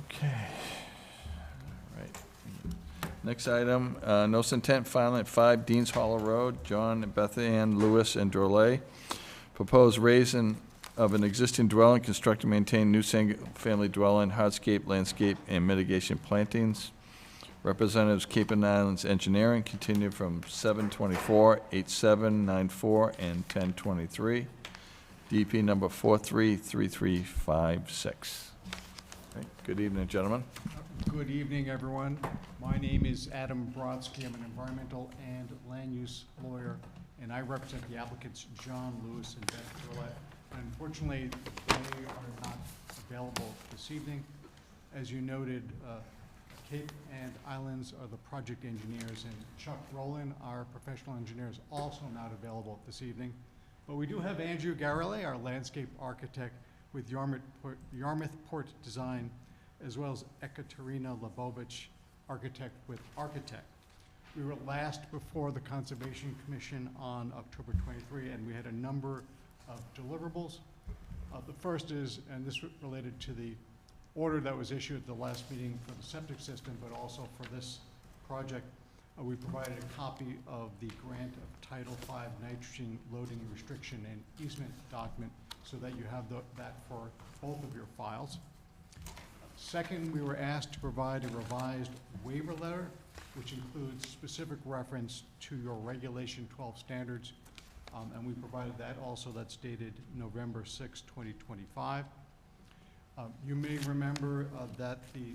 Okay. All right. Next item, notice intent filing at 5 Deans Hollow Road, John, Beth Ann, Lewis, and Drolet. Proposed raising of an existing dwelling, construct and maintain new single-family dwelling, hardscape, landscape, and mitigation plantings. Representatives Cape and Islands Engineering, continued from 7/24, 8/7/94, and 10/23. DP number 433356. Okay, good evening, gentlemen. Good evening, everyone. My name is Adam Brodsky. I'm an environmental and land use lawyer, and I represent the applicants John Lewis and Beth Gillette. Unfortunately, they are not available this evening. As you noted, Cape and Islands are the project engineers, and Chuck Rowland, our professional engineer, is also not available this evening. But we do have Andrew Garrelay, our landscape architect with Yarmouth Port Design, as well as Ekaterina Lebovich, architect with Architect. We were last before the Conservation Commission on October 23, and we had a number of deliverables. The first is, and this related to the order that was issued at the last meeting for the septic system, but also for this project, we provided a copy of the grant of Title V nitrogen loading restriction and easement document so that you have that for both of your files. Second, we were asked to provide a revised waiver letter, which includes specific reference to your Regulation 12 standards, and we provided that also. That's dated November 6, 2025. You may remember that the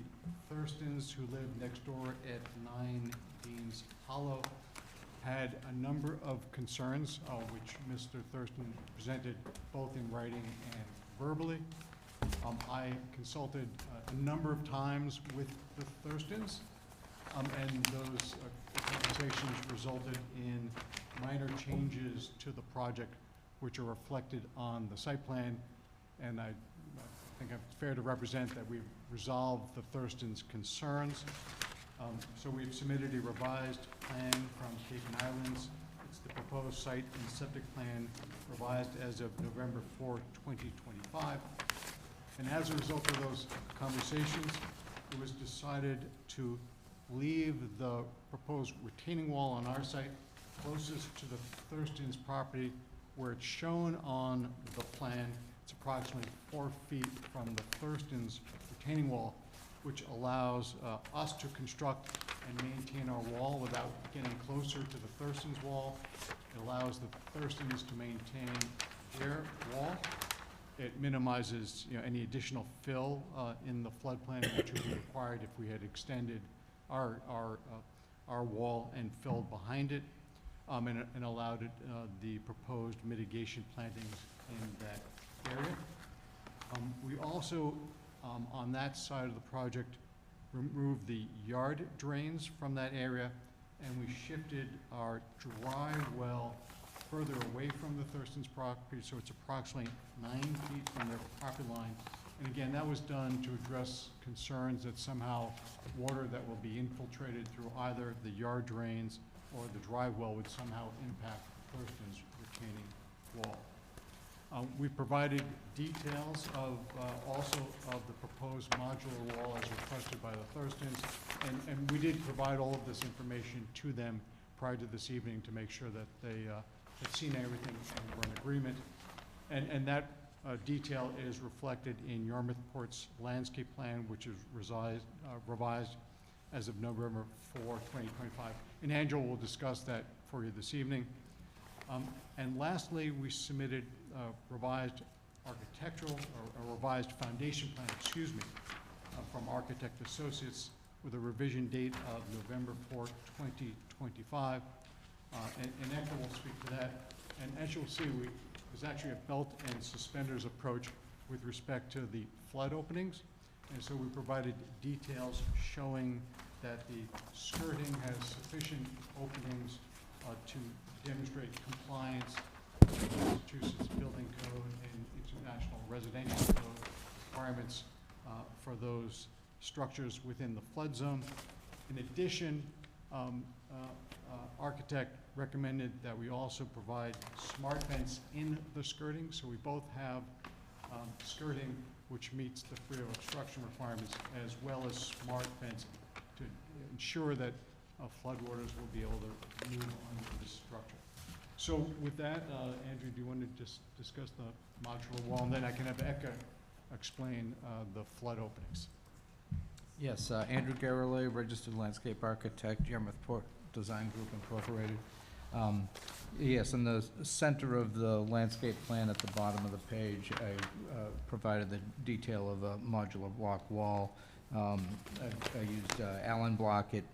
Thurstons, who live next door at 9 Dean's Hollow, had a number of concerns, which Mr. Thurston presented both in writing and verbally. I consulted a number of times with the Thurstons, and those conversations resulted in minor changes to the project, which are reflected on the site plan, and I think it's fair to represent that we've resolved the Thurstons' concerns. So we've submitted a revised plan from Cape and Islands. It's the proposed site and septic plan revised as of November 4, 2025. And as a result of those conversations, it was decided to leave the proposed retaining wall on our site closest to the Thurstons' property, where it's shown on the plan. It's approximately 4 feet from the Thurstons' retaining wall, which allows us to construct and maintain our wall without getting closer to the Thurstons' wall. It allows the Thurstons to maintain their wall. It minimizes, any additional fill in the floodplain, which would be required if we had extended our wall and filled behind it, and allowed it, the proposed mitigation plantings in that area. We also, on that side of the project, removed the yard drains from that area, and we shifted our dry well further away from the Thurstons' property, so it's approximately 9 feet from their property line. And again, that was done to address concerns that somehow water that will be infiltrated through either the yard drains or the dry well would somehow impact Thurstons' retaining wall. We provided details of, also of the proposed modular wall as requested by the Thurstons, and we did provide all of this information to them prior to this evening to make sure that they had seen everything and were in agreement. And that detail is reflected in Yarmouthport's landscape plan, which is revised as of November 4, 2025. And Angela will discuss that for you this evening. And lastly, we submitted revised architectural, or a revised foundation plan, from Architect Associates with a revision date of November 4, 2025. And Angela will speak to that. And as you'll see, there's actually a belt and suspenders approach with respect to the flood openings. And so we provided details showing that the skirting has sufficient openings to demonstrate compliance with Massachusetts Building Code and International Residential Code requirements for those structures within the flood zone. In addition, architect recommended that we also provide smart fence in the skirting, so we both have skirting which meets the free of obstruction requirements, as well as smart fence to ensure that floodwaters will be able to move under this structure. So with that, Andrew, do you want to just discuss the modular wall, and then I can have Eka explain the flood openings? Yes, Andrew Garrelay, registered landscape architect, Yarmouthport Design Group Incorporated. Yes, in the center of the landscape plan at the bottom of the page, I provided the detail of a modular block wall. I used Allen block. It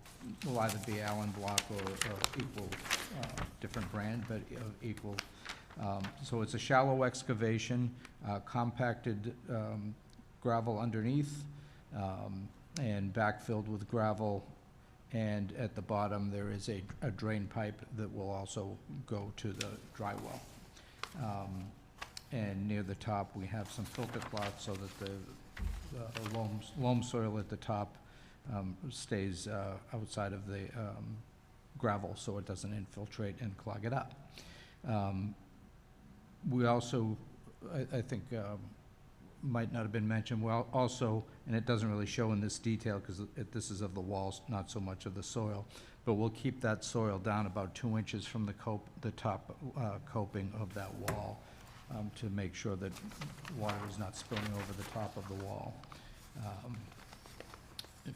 will either be Allen block or equal, different brand, but equal. So it's a shallow excavation, compacted gravel underneath, and backfilled with gravel. And at the bottom, there is a drain pipe that will also go to the dry well. And near the top, we have some filter cloth so that the loam soil at the top stays outside of the gravel so it doesn't infiltrate and clog it up. We also, I think, might not have been mentioned, well, also, and it doesn't really show in this detail because this is of the walls, not so much of the soil, but we'll keep that soil down about 2 inches from the top coping of that wall to make sure that water is not spilling over the top of the wall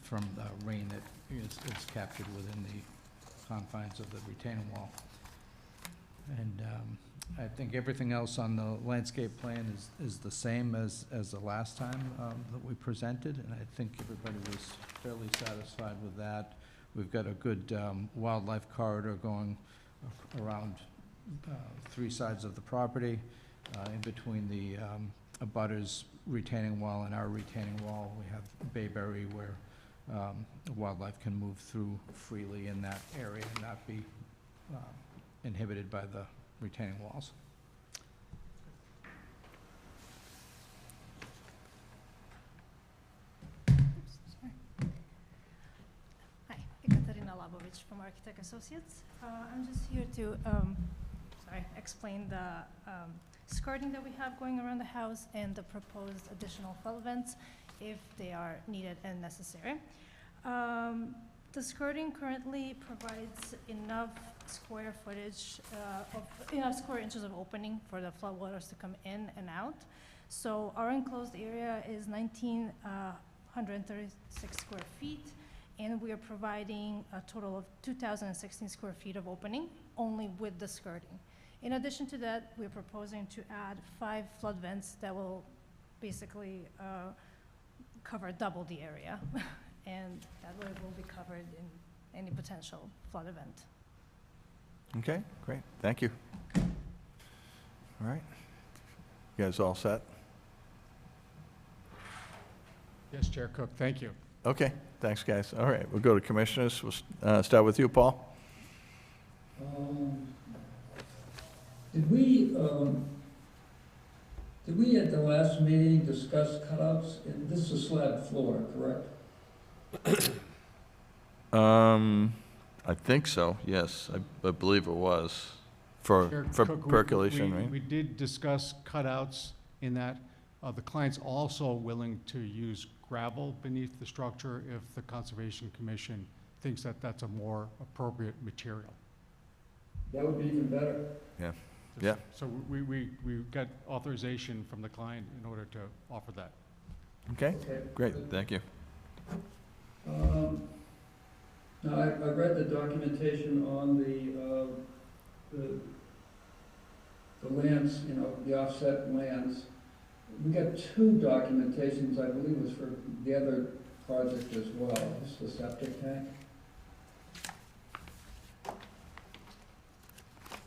from rain that is captured within the confines of the retaining wall. And I think everything else on the landscape plan is the same as the last time that we presented, and I think everybody was fairly satisfied with that. We've got a good wildlife corridor going around 3 sides of the property, in between the abutters retaining wall and our retaining wall. We have bayberry where wildlife can move through freely in that area and not be inhibited by the retaining walls. Hi, Ekaterina Labovich from Architect Associates. I'm just here to explain the skirting that we have going around the house and the proposed additional flood vents if they are needed and necessary. The skirting currently provides enough square footage enough square inches of opening for the floodwaters to come in and out. So our enclosed area is 1,936 square feet, and we are providing a total of 2,016 square feet of opening only with the skirting. In addition to that, we're proposing to add 5 flood vents that will basically cover double the area. And that way will be covered in any potential flood event. Okay, great, thank you. All right, you guys all set? Yes, Chair Cook, thank you. Okay, thanks, guys. All right, we'll go to commissioners. We'll start with you, Paul. Did we at the last meeting discuss cutouts? And this is a slab floor, correct? I think so, yes, I believe it was, for Chair for Cook, percolation, right? We did discuss cutouts in that the client's also willing to use gravel beneath the structure if the Conservation Commission thinks that that's a more appropriate material. That would be even better. Yeah. Yeah. So we got authorization from the client in order to offer that. Okay, Okay. great, thank you. Now, I read the documentation on the lands, you know, the offset lands. We got 2 documentations, I believe was for the other project as well, just the septic tank.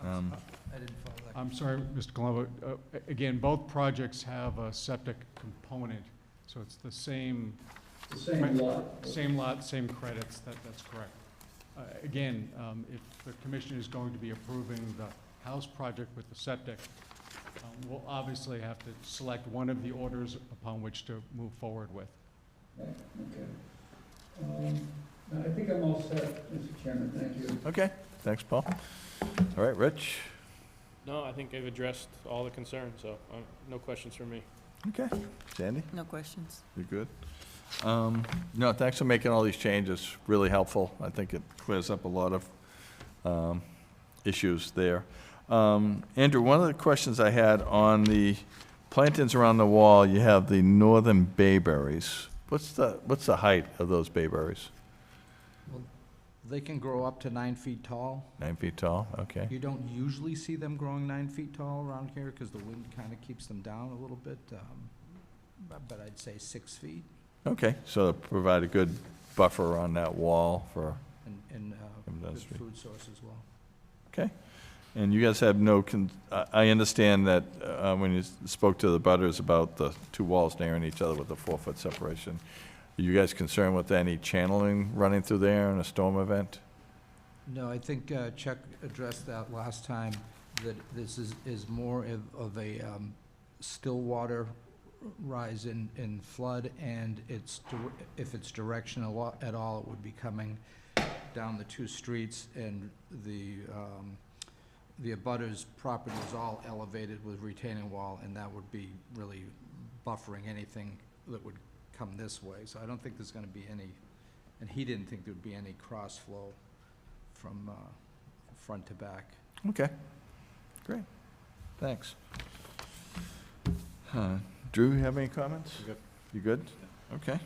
I didn't follow that. I'm sorry, Mr. Colombo, again, both projects have a septic component, so it's the same. The same lot. Same lot, same credits, that's correct. Again, if the commission is going to be approving the house project with the septic, we'll obviously have to select one of the orders upon which to move forward with. Okay. No, I think I'm all set, Mr. Chairman, thank you. Okay, thanks, Paul. All right, Rich? No, I think I've addressed all the concerns, so no questions from me. Okay, Sandy, No questions. you good? No, thanks for making all these changes, really helpful. I think it clears up a lot of issues there. Andrew, one of the questions I had on the plantings around the wall, you have the northern bayberries. What's the height of those bayberries? Well, they can grow up to 9 feet tall. 9 feet tall, okay. You don't usually see them growing 9 feet tall around here because the wind kind of keeps them down a little bit, but I'd say 6 feet. Okay, so provide a good buffer on that wall for, And good industry. food source as well. Okay. And you guys have no, I understand that when you spoke to the butters about the 2 walls nearing each other with a 4-foot separation, are you guys concerned with any channeling running through there in a storm event? No, I think Chuck addressed that last time, that this is more of a still water rise in flood, and if it's directional at all, it would be coming down the two streets, and the abutters' property is all elevated with retaining wall, and that would be really buffering anything that would come this way. So I don't think there's gonna be any, and he didn't think there'd be any cross flow from front to back. Okay, great, thanks. Drew, you have any comments? Good. You good? Okay.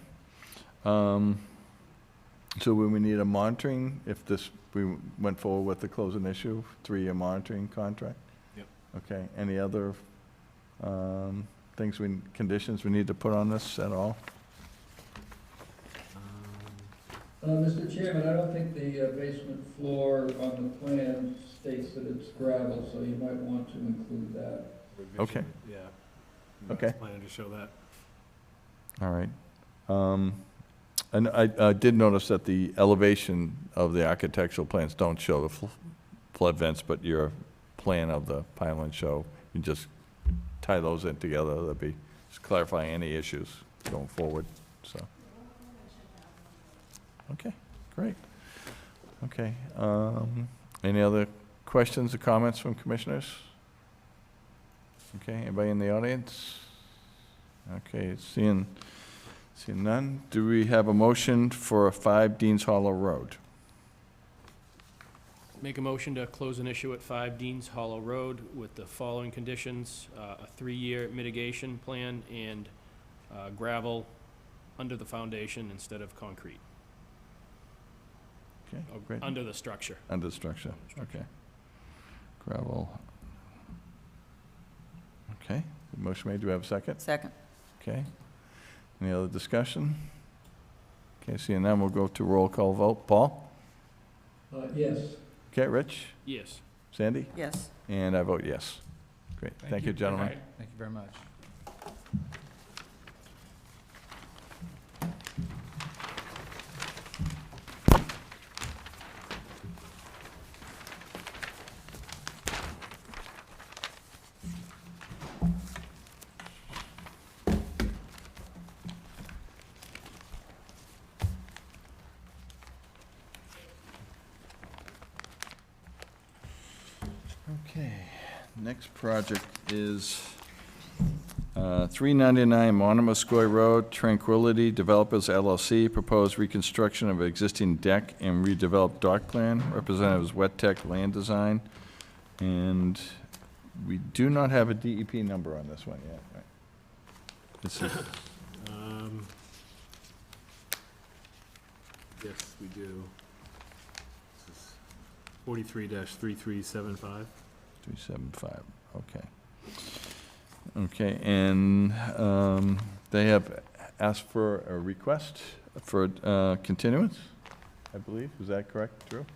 So we need a monitoring, if we went forward with the closing issue, 3-year monitoring contract? Yep. Okay, any other conditions we need to put on this at all? Mr. Chairman, I don't think the basement floor on the plan states that it's gravel, so you might want to include that. Okay. Yeah. Okay. Plan to show that. All right. And I did notice that the elevation of the architectural plans don't show the flood vents, but your plan of the pylon show, you just tie those in together. That'd be just clarifying any issues going forward, so. Okay, great. Okay, any other questions or comments from commissioners? Okay, anybody in the audience? Okay, seeing none. Do we have a motion for 5 Dean's Hollow Road? Make a motion to close an issue at 5 Dean's Hollow Road with the following conditions: a 3-year mitigation plan and gravel under the foundation instead of concrete. Okay, great. Under the structure. Under the structure, okay. Gravel. Okay, motion made. Do we have a second? Second. Okay. Any other discussion? Okay, seeing none, we'll go to roll call vote. Paul? Yes. Okay, Rich? Yes. Sandy? Yes. And I vote yes. Great, thank you, gentlemen. All right, thank you very much. Okay, next project is 399 Monomoskoye Road, Tranquility Developers LLC, proposed reconstruction of existing deck and redeveloped dock plan. Representatives Wet Tech Land Design. And we do not have a DEP number on this one yet, right? This is, Yes, we do. This is 43-3375. 375, okay. Okay, and they have asked for a request for continuance, I believe. Is that correct, Drew?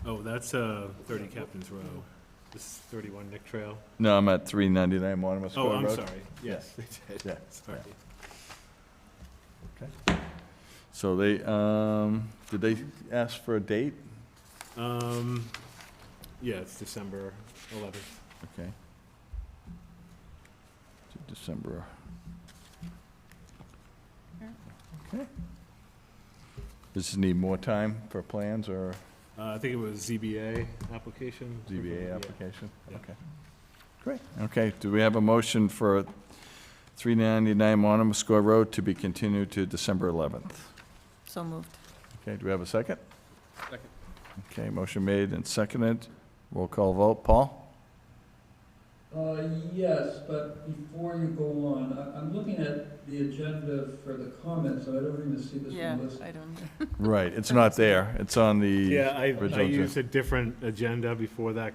Oh, that's 30 Captain's Row. This is 31 Nick Trail. No, I'm at 399 Monomoskoye Oh, Road. I'm sorry. Yes, they did. Yeah, Sorry. Okay. So they, did they ask for a date? Yeah, it's December 11th. Okay. To December. Okay. Does this need more time for plans or I think it was ZBA application. ZBA Yeah. application? Yeah. Okay. Great. Okay, do we have a motion for 399 Monomoskoye Road to be continued to December 11th? So moved. Okay, do we have a second? Second. Okay, motion made and seconded. Roll call vote. Paul? Yes, but before you go on, I'm looking at the agenda for the comments, and I don't even see this Yeah, one listed. I don't, Right, it's not there. It's on the Yeah, I original used a different agenda before that.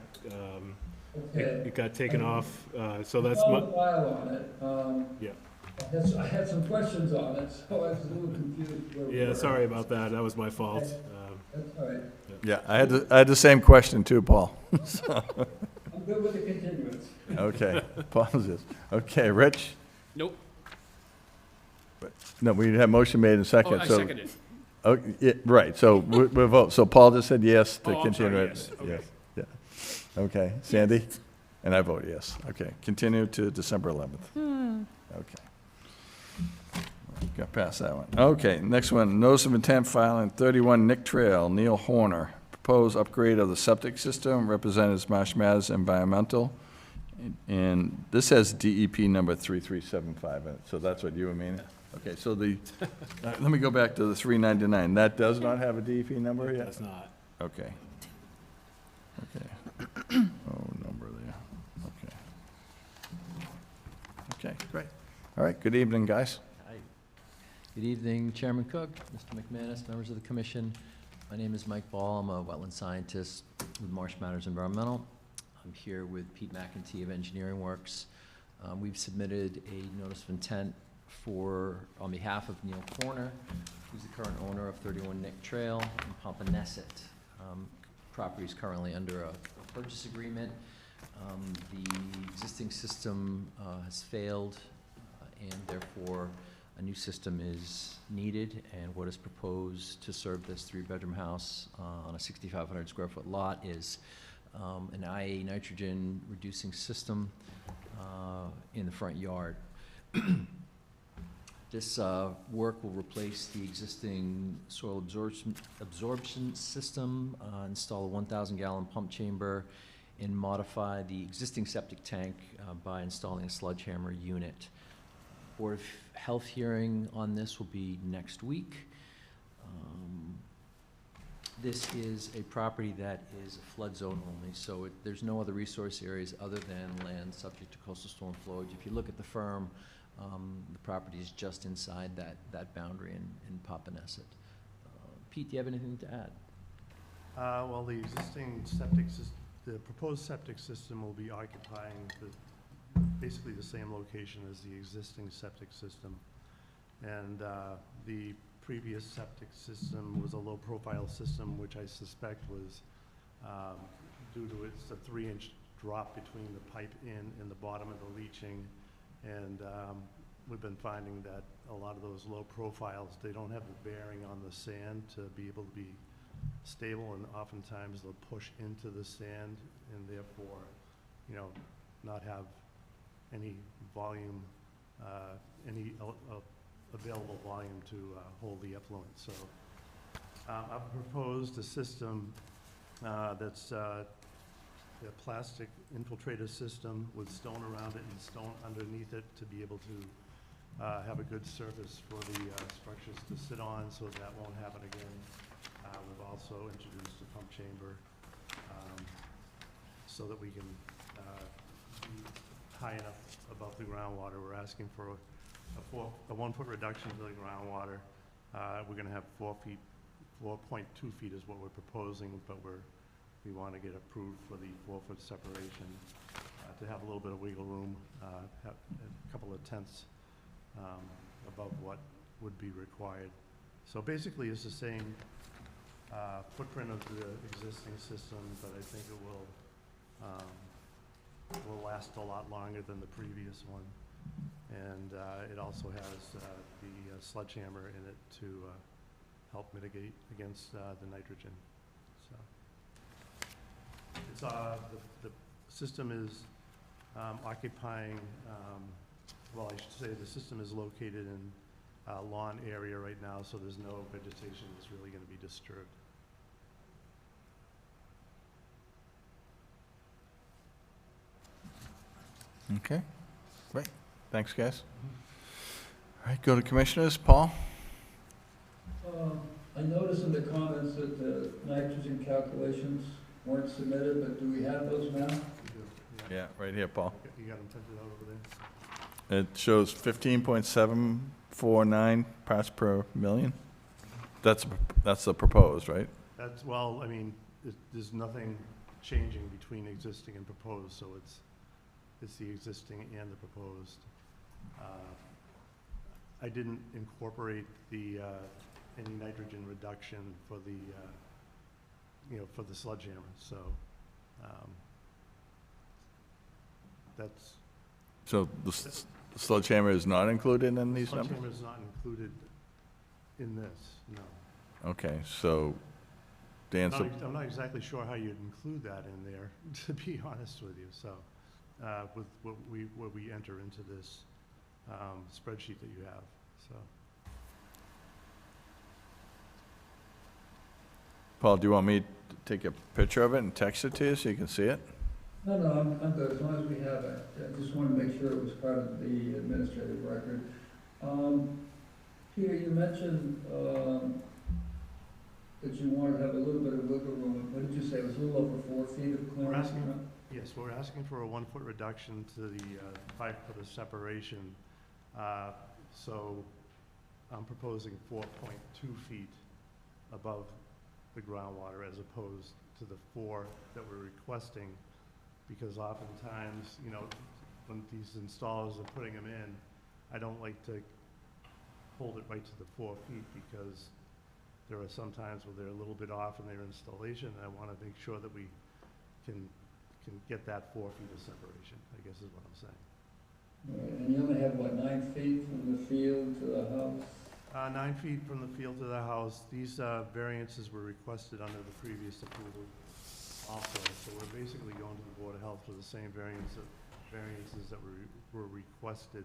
Okay. It got taken off, so that's I saw my, the file on it. Yeah. I had some questions on it, so I was a little confused where we yeah, were. sorry about that. That was my fault. That's all right. Yeah, I had the same question too, Paul. I'm good with the continuance. Okay, pauses. Okay, Rich? Nope. No, we have motion made and Oh, second. I so- seconded. Oh, yeah, right, so we'll vote. So Paul just said yes to Oh, I'm continue sorry, it. yes. Okay. Yeah. Okay, Sandy? And I vote yes. Okay, continue to December 11th. Okay. got past that one. Okay, next one, notice of intent filing, 31 Nick Trail, Neil Horner. Proposed upgrade of the septic system, representatives Marsh Matters Environmental. And this has DEP number 3375 in it, so that's what you mean? Okay, so let me go back to the 399. That does not have a DEP number yet? That's not. Okay. Okay. Oh, number there. Okay. Okay, great. All right, good evening, guys. Hi. Good evening, Chairman Cook, Mr. McManus, members of the commission. My name is Mike Ball. I'm a wetland scientist with Marsh Matters Environmental. I'm here with Pete McEntee of Engineering Works. We've submitted a notice of intent on behalf of Neil Horner, who's the current owner of 31 Nick Trail in Pompanesett. Property is currently under a purchase agreement. The existing system has failed, and therefore a new system is needed, and what is proposed to serve this three-bedroom house on a 6,500 square foot lot is an IA nitrogen reducing system in the front yard. This work will replace the existing soil absorption system, install a 1,000 gallon pump chamber, and modify the existing septic tank by installing a sledgehammer unit. Board of Health hearing on this will be next week. This is a property that is a flood zone only, so there's no other resource areas other than land subject to coastal storm flowage. If you look at the firm, the property is just inside that boundary in Pompanesett. Pete, do you have anything to add? Well, the existing septic system, the proposed septic system will be occupying basically the same location as the existing septic system. And the previous septic system was a low-profile system, which I suspect was due to its a 3-inch drop between the pipe in and the bottom of the leaching. And we've been finding that a lot of those low profiles, they don't have the bearing on the sand to be able to be stable, and oftentimes they'll push into the sand and therefore, not have any volume, any available volume to hold the effluent. So I've proposed a system that's a plastic infiltrator system with stone around it and stone underneath it to be able to have a good surface for the structures to sit on, so that won't happen again. We've also introduced a pump chamber so that we can be high enough above the groundwater. We're asking for a 1 foot reduction to the groundwater. We're going to have 4.2 feet is what we're proposing, but we want to get approved for the 4 foot separation to have a little bit of wiggle room, have a couple of tenths above what would be required. So basically it's the same footprint of the existing system, but I think it will last a lot longer than the previous one. And it also has the sledgehammer in it to help mitigate against the nitrogen. So it's the system is occupying, well, I should say the system is located in a lawn area right now, so there's no vegetation that's really going to be disturbed. Okay, great. Thanks, guys. All right, go to commissioners. Paul? I noticed in the comments that the nitrogen calculations weren't submitted, but do we have those now? We do, Yeah, right here, Paul. You got them printed out over there? It shows 15.749 parts per million. That's the proposed, right? That's, well, I mean, there's nothing changing between existing and proposed, so it's the existing and the proposed. I didn't incorporate the any nitrogen reduction for the for the sledgehammer, so that's. So the sledgehammer is not included in these numbers? Sledgehammer is not included in this, no. Okay, so Dan, I'm not exactly sure how you'd include that in there, to be honest with you. So, with what we enter into this spreadsheet that you have. So, Paul, do you want me to take a picture of it and text it to you so you can see it? No, I'm good, as long as we have it. I just want to make sure it was part of the administrative record. Peter, you mentioned, that you wanted to have a little bit of wiggle room. What did you say, it was a little over 4 feet of clearance? Yes, we're asking for a 1-foot reduction to the 5-foot of separation. So I'm proposing 4.2 feet above the groundwater as opposed to the 4 that we're requesting, because oftentimes, you know, when these installers are putting them in, I don't like to hold it right to the 4 feet, because there are some times where they're a little bit off in their installation, and I want to make sure that we can get that 4 feet of separation, I guess is what I'm saying. Right, and you only have, what, 9 feet from the field to the house? 9 feet from the field to the house. These variances were requested under the previous approval also. So we're basically going to the Board of Health for the same variances that were requested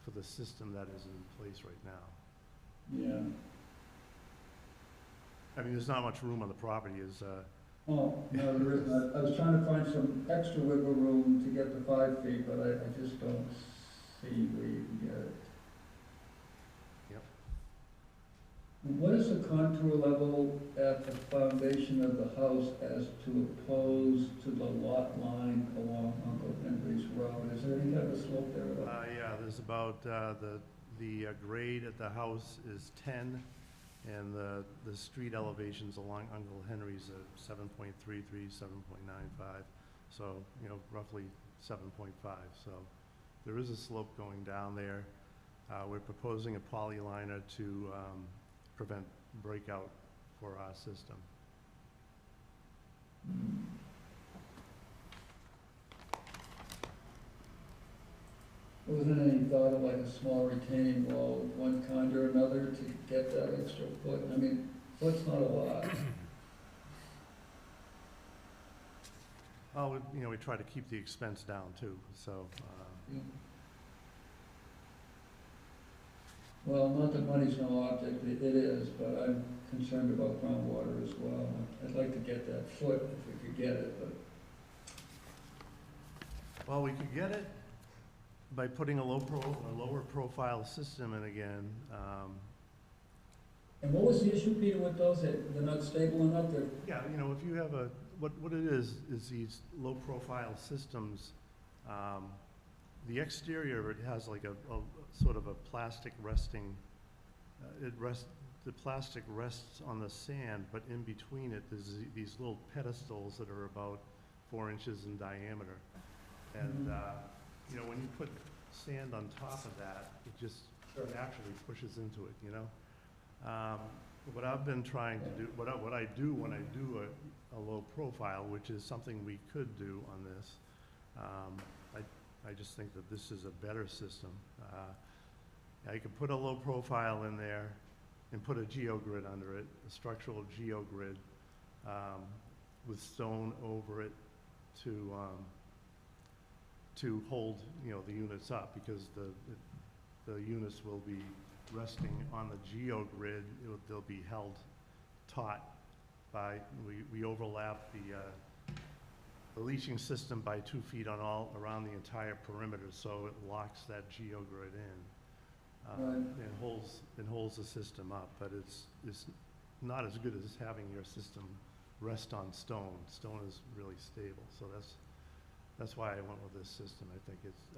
for the system that is in place right now. Yeah. I mean, there's not much room on the property. Oh, no, there isn't. I was trying to find some extra wiggle room to get to 5 feet, but I just don't see where you can get it. Yep. What is the contour level at the foundation of the house as to oppose to the lot line along Uncle Henry's Road? Is there any kind of a slope there at all? Yeah, there's about, the grade at the house is 10, and the street elevations along Uncle Henry's are 7.33, 7.95, so, you know, roughly 7.5. So there is a slope going down there. We're proposing a polyliner to prevent breakout for our system. Wasn't any thought of like a small retaining wall of one kind or another to get that extra foot? I mean, foot's not a lot. Well, you know, we try to keep the expense down too, so, Yeah. Well, not that money's no object, it is, but I'm concerned about groundwater as well. I'd like to get that foot if we could get it, but well, we could get it by putting a lower profile system in again. and what was the issue, Peter, with those? They're not stable enough? They're, Yeah, you know, if you have what it is these low profile systems, the exterior, it has like a sort of a plastic resting, the plastic rests on the sand, but in between it, there's these little pedestals that are about 4 inches in diameter. And, you know, when you put sand on top of that, it just naturally pushes into it, you know? What I've been trying to do, what I do when I do a low profile, which is something we could do on this, I just think that this is a better system. I could put a low profile in there and put a geogrid under it, a structural geogrid, with stone over it to hold, you know, the units up, because the units will be resting on the geogrid. They'll be held taut by, we overlap the leaching system by 2 feet on around the entire perimeter, so it locks that geogrid in. Right. and holds the system up, but it's not as good as having your system rest on stone. Stone is really stable, so that's why I went with this system. I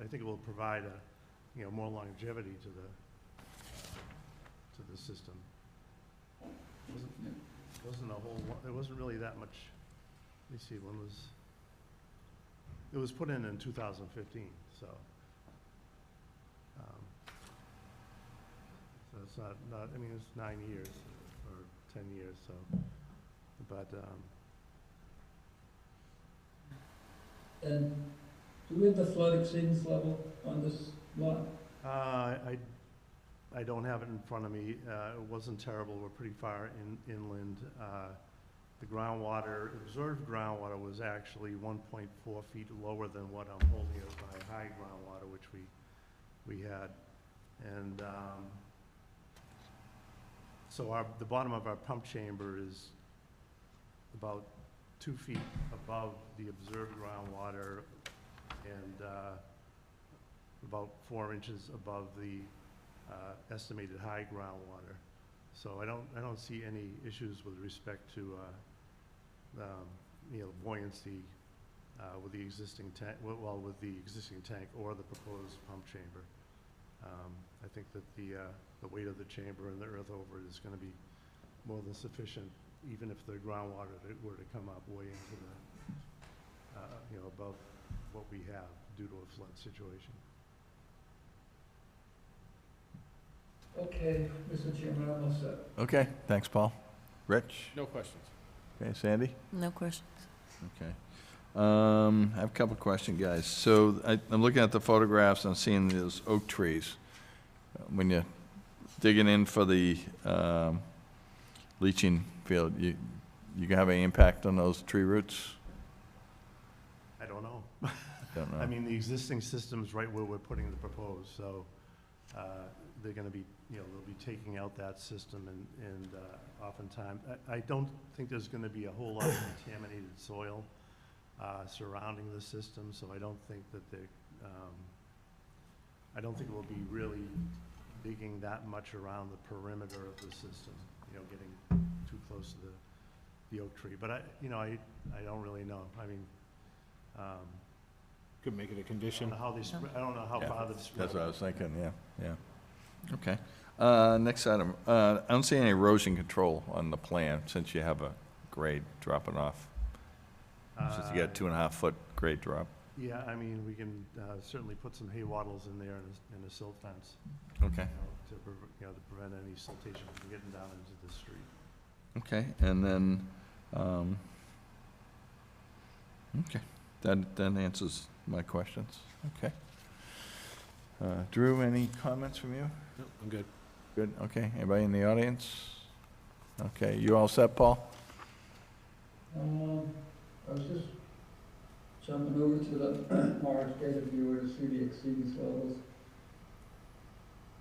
think it will provide more longevity to the system. There wasn't really that much. Let me see, it was put in 2015, so. So it's not, I mean, it's 9 years or 10 years, so, but, and do we have the flood exceedance level on this lot? I don't have it in front of me. It wasn't terrible. We're pretty far inland. The groundwater, observed groundwater was actually 1.4 feet lower than what I'm holding as my high groundwater, which we had. And, so the bottom of our pump chamber is about 2 feet above the observed groundwater and about 4 inches above the estimated high groundwater. So I don't see any issues with respect to, buoyancy with the existing tank, well, with the existing tank or the proposed pump chamber. I think that the weight of the chamber and the earth over it is gonna be more than sufficient, even if the groundwater were to come up way into the, above what we have due to a flood situation. Okay, Mr. Chairman, I'm all set. Okay, thanks, Paul. Rich? No questions. Okay, Sandy? No questions. Okay. I have a couple questions, guys. So I'm looking at the photographs and seeing those oak trees. When you're digging in for the leaching field, you gonna have any impact on those tree roots? I don't know. Don't know. I mean, the existing system's right where we're putting the proposed, so they're gonna be, they'll be taking out that system and oftentimes, I don't think there's gonna be a whole lot of contaminated soil surrounding the system, so I don't think that I don't think we'll be really digging that much around the perimeter of the system, getting too close to the oak tree. But I don't really know. I mean, Could make it a I condition. don't know how they spread, I don't know how Yeah, far they spread. That's what I was thinking, yeah. Okay. Next item. I don't see any erosion control on the plan since you have a grade dropping off. Since you got 2.5-foot grade drop. Yeah, I mean, we can certainly put some hay wattles in there and a silt fence. Okay. To prevent any siltation from getting down into the street. Okay, and then, okay, that answers my questions. Okay. Drew, any comments from you? No, I'm good. Good, okay. Anybody in the audience? Okay, you all set, Paul? I was just jumping over to the Mars data viewer to see the exceedance levels.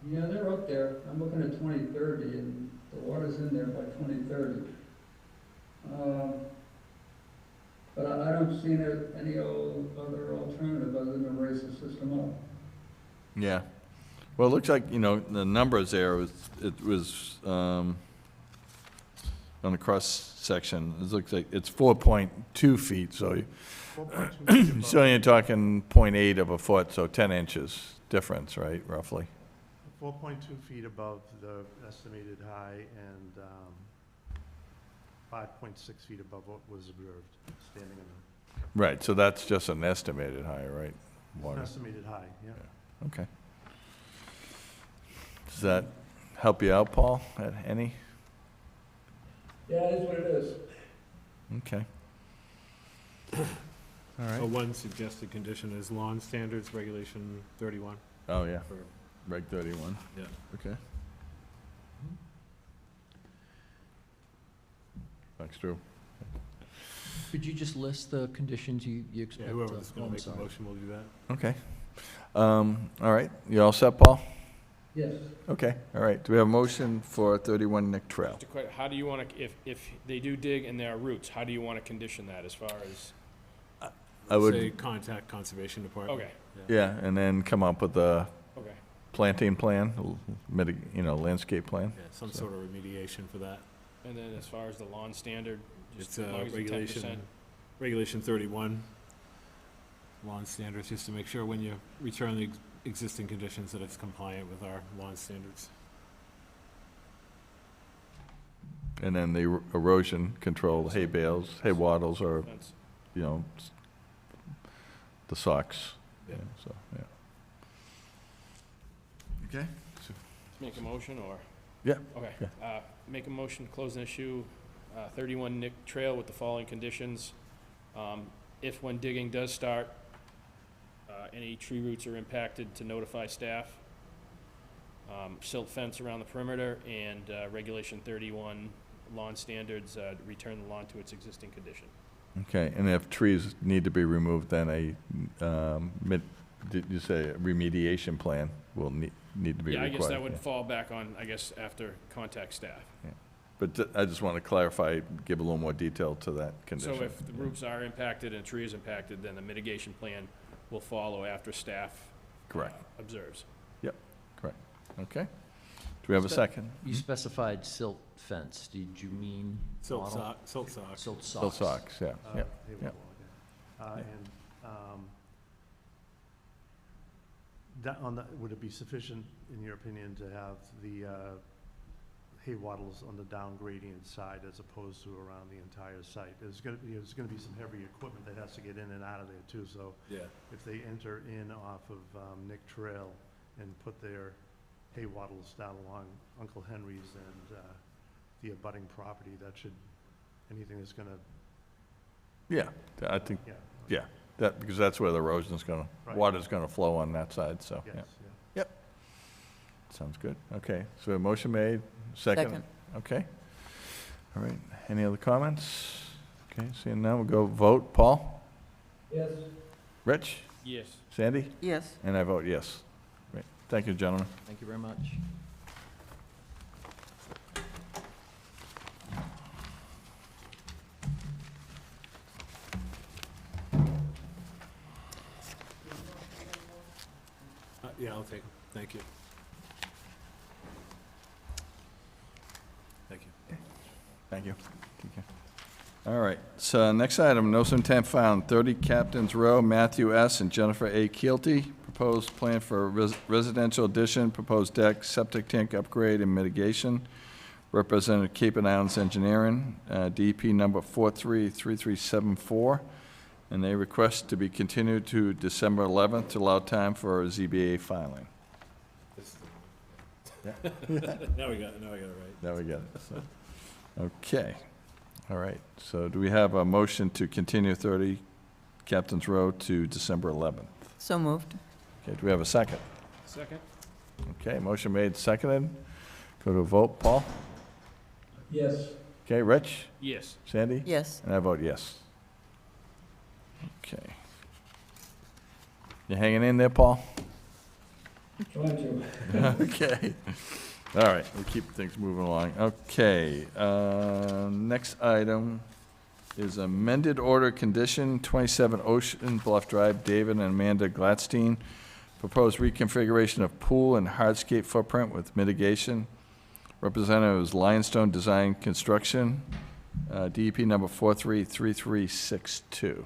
Yeah, they're up there. I'm looking at 2030, and the water's in there by 2030. But I don't see any other alternative other than to raise the system up. Yeah. Well, it looks like, the numbers there, it was on the cross-section, it looks like it's 4.2 feet, so 4.2 feet above. so you're talking 0.8 of a foot, so 10 inches difference, right, roughly? 4.2 feet above the estimated high and 5.6 feet above what was observed, standing in the, Right, so that's just an estimated high, right? Water. estimated high, yeah. Okay. Does that help you out, Paul, any? Yeah, it is what it is. Okay. All right. One suggested condition is lawn standards, regulation 31. Oh, yeah, For, Reg 31, yeah. okay. Thanks, Drew. Could you just list the conditions you Yeah, expect? whoever's oh, gonna I'm make a sorry. motion will do that. Okay. All right, you all set, Paul? Yes. Okay, all right. Do we have a motion for 31 Nick Trail? Just a quick, how do you want to, if they do dig and there are roots, how do you want to condition that as far as, I would, Say contact conservation department. okay, yeah, and then come up with a okay. planting plan, landscape plan. Yeah, some So- sort of remediation for that. And then as far as the lawn standard, It's just as long as it's 10%. regulation 31, lawn standards, just to make sure when you return the existing conditions that it's compliant with our lawn standards. And then the erosion control, hay bales, hay wattles, or, That's- the socks. Yeah. So, yeah. Okay. Make a motion, or? Yeah. Okay. Yeah. Make a motion to close an issue, 31 Nick Trail with the following conditions. If when digging does start, any tree roots are impacted, to notify staff. Silt fence around the perimeter, and regulation 31 lawn standards, return the lawn to its existing condition. Okay, and if trees need to be removed, then did you say a remediation plan will need to be Yeah, required? I guess that would yeah. fall back on, after contact staff. But I just want to clarify, give a little more detail to that condition. So if the roofs are impacted and tree is impacted, then the mitigation plan will follow after staff Correct. Observes. Yep, correct. Okay. Do we have a second? You specified silt fence. Did you mean Silt model? sock, silt socks. Silt Silt socks. socks, yeah, yep, Hay yep. wall, okay. That on the, would it be sufficient, in your opinion, to have the hay wattles on the down gradient side as opposed to around the entire site? There's gonna be some heavy equipment that has to get in and out of there too, so Yeah. if they enter in off of Nick Trail and put their hay wattles down along Uncle Henry's and the abutting property, that should, anything that's gonna, Yeah, I think, yeah, yeah, that, because that's where the erosion's gonna, Right. water's gonna flow on that side, so, yes, yeah. yeah. Yep. Sounds good. Okay, so a motion made, second? Second. Okay. All right, any other comments? Okay, seeing none, we'll go vote. Paul? Yes. Rich? Yes. Sandy? Yes. And I vote yes. Great. Thank you, gentlemen. Thank you very much. Yeah, I'll take them. Thank you. Thank you. Thank you. Take care. All right, so next item, notice of intent found, 30 Captain's Row, Matthew S. and Jennifer A. Keelty. Proposed plan for residential addition, proposed deck, septic tank upgrade and mitigation. Representative Cape and Islands Engineering, DEP number 433374. And they request to be continued to December 11th to allow time for a ZBA filing. This is the- Now I got it right. There we go. So, okay. All right. So do we have a motion to continue 30 Captain's Row to December 11th? So moved. Okay, do we have a second? Second? Okay, motion made, seconded. Go to a vote. Paul? Yes. Okay, Rich? Yes. Sandy? Yes. And I vote yes. Okay. You hanging in there, Paul? Trying to. Okay. All right, we'll keep things moving along. Okay, next item is amended order condition, 27 Ocean Bluff Drive, David and Amanda Gladstein. Proposed reconfiguration of pool and hardscape footprint with mitigation. Representative is Lionstone Design Construction, DEP number 433362.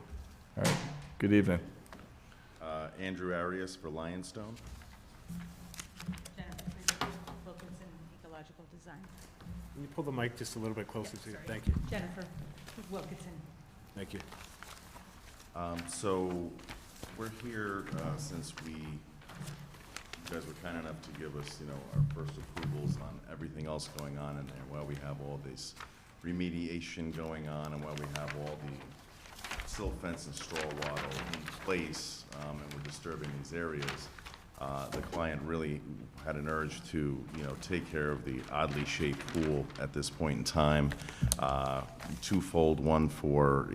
All right, good evening. Andrew Arias for Lionstone. Wilkinson Ecological Design. Can you pull the mic just a little bit closer to you? Thank you. Jennifer Wilkinson. Thank you. So we're here since you guys were kind enough to give us, our first approvals on everything else going on in there. While we have all this remediation going on and while we have all the silt fence and straw wattle in place, and we're disturbing these areas, the client really had an urge to, take care of the oddly shaped pool at this point in time. Twofold, one for,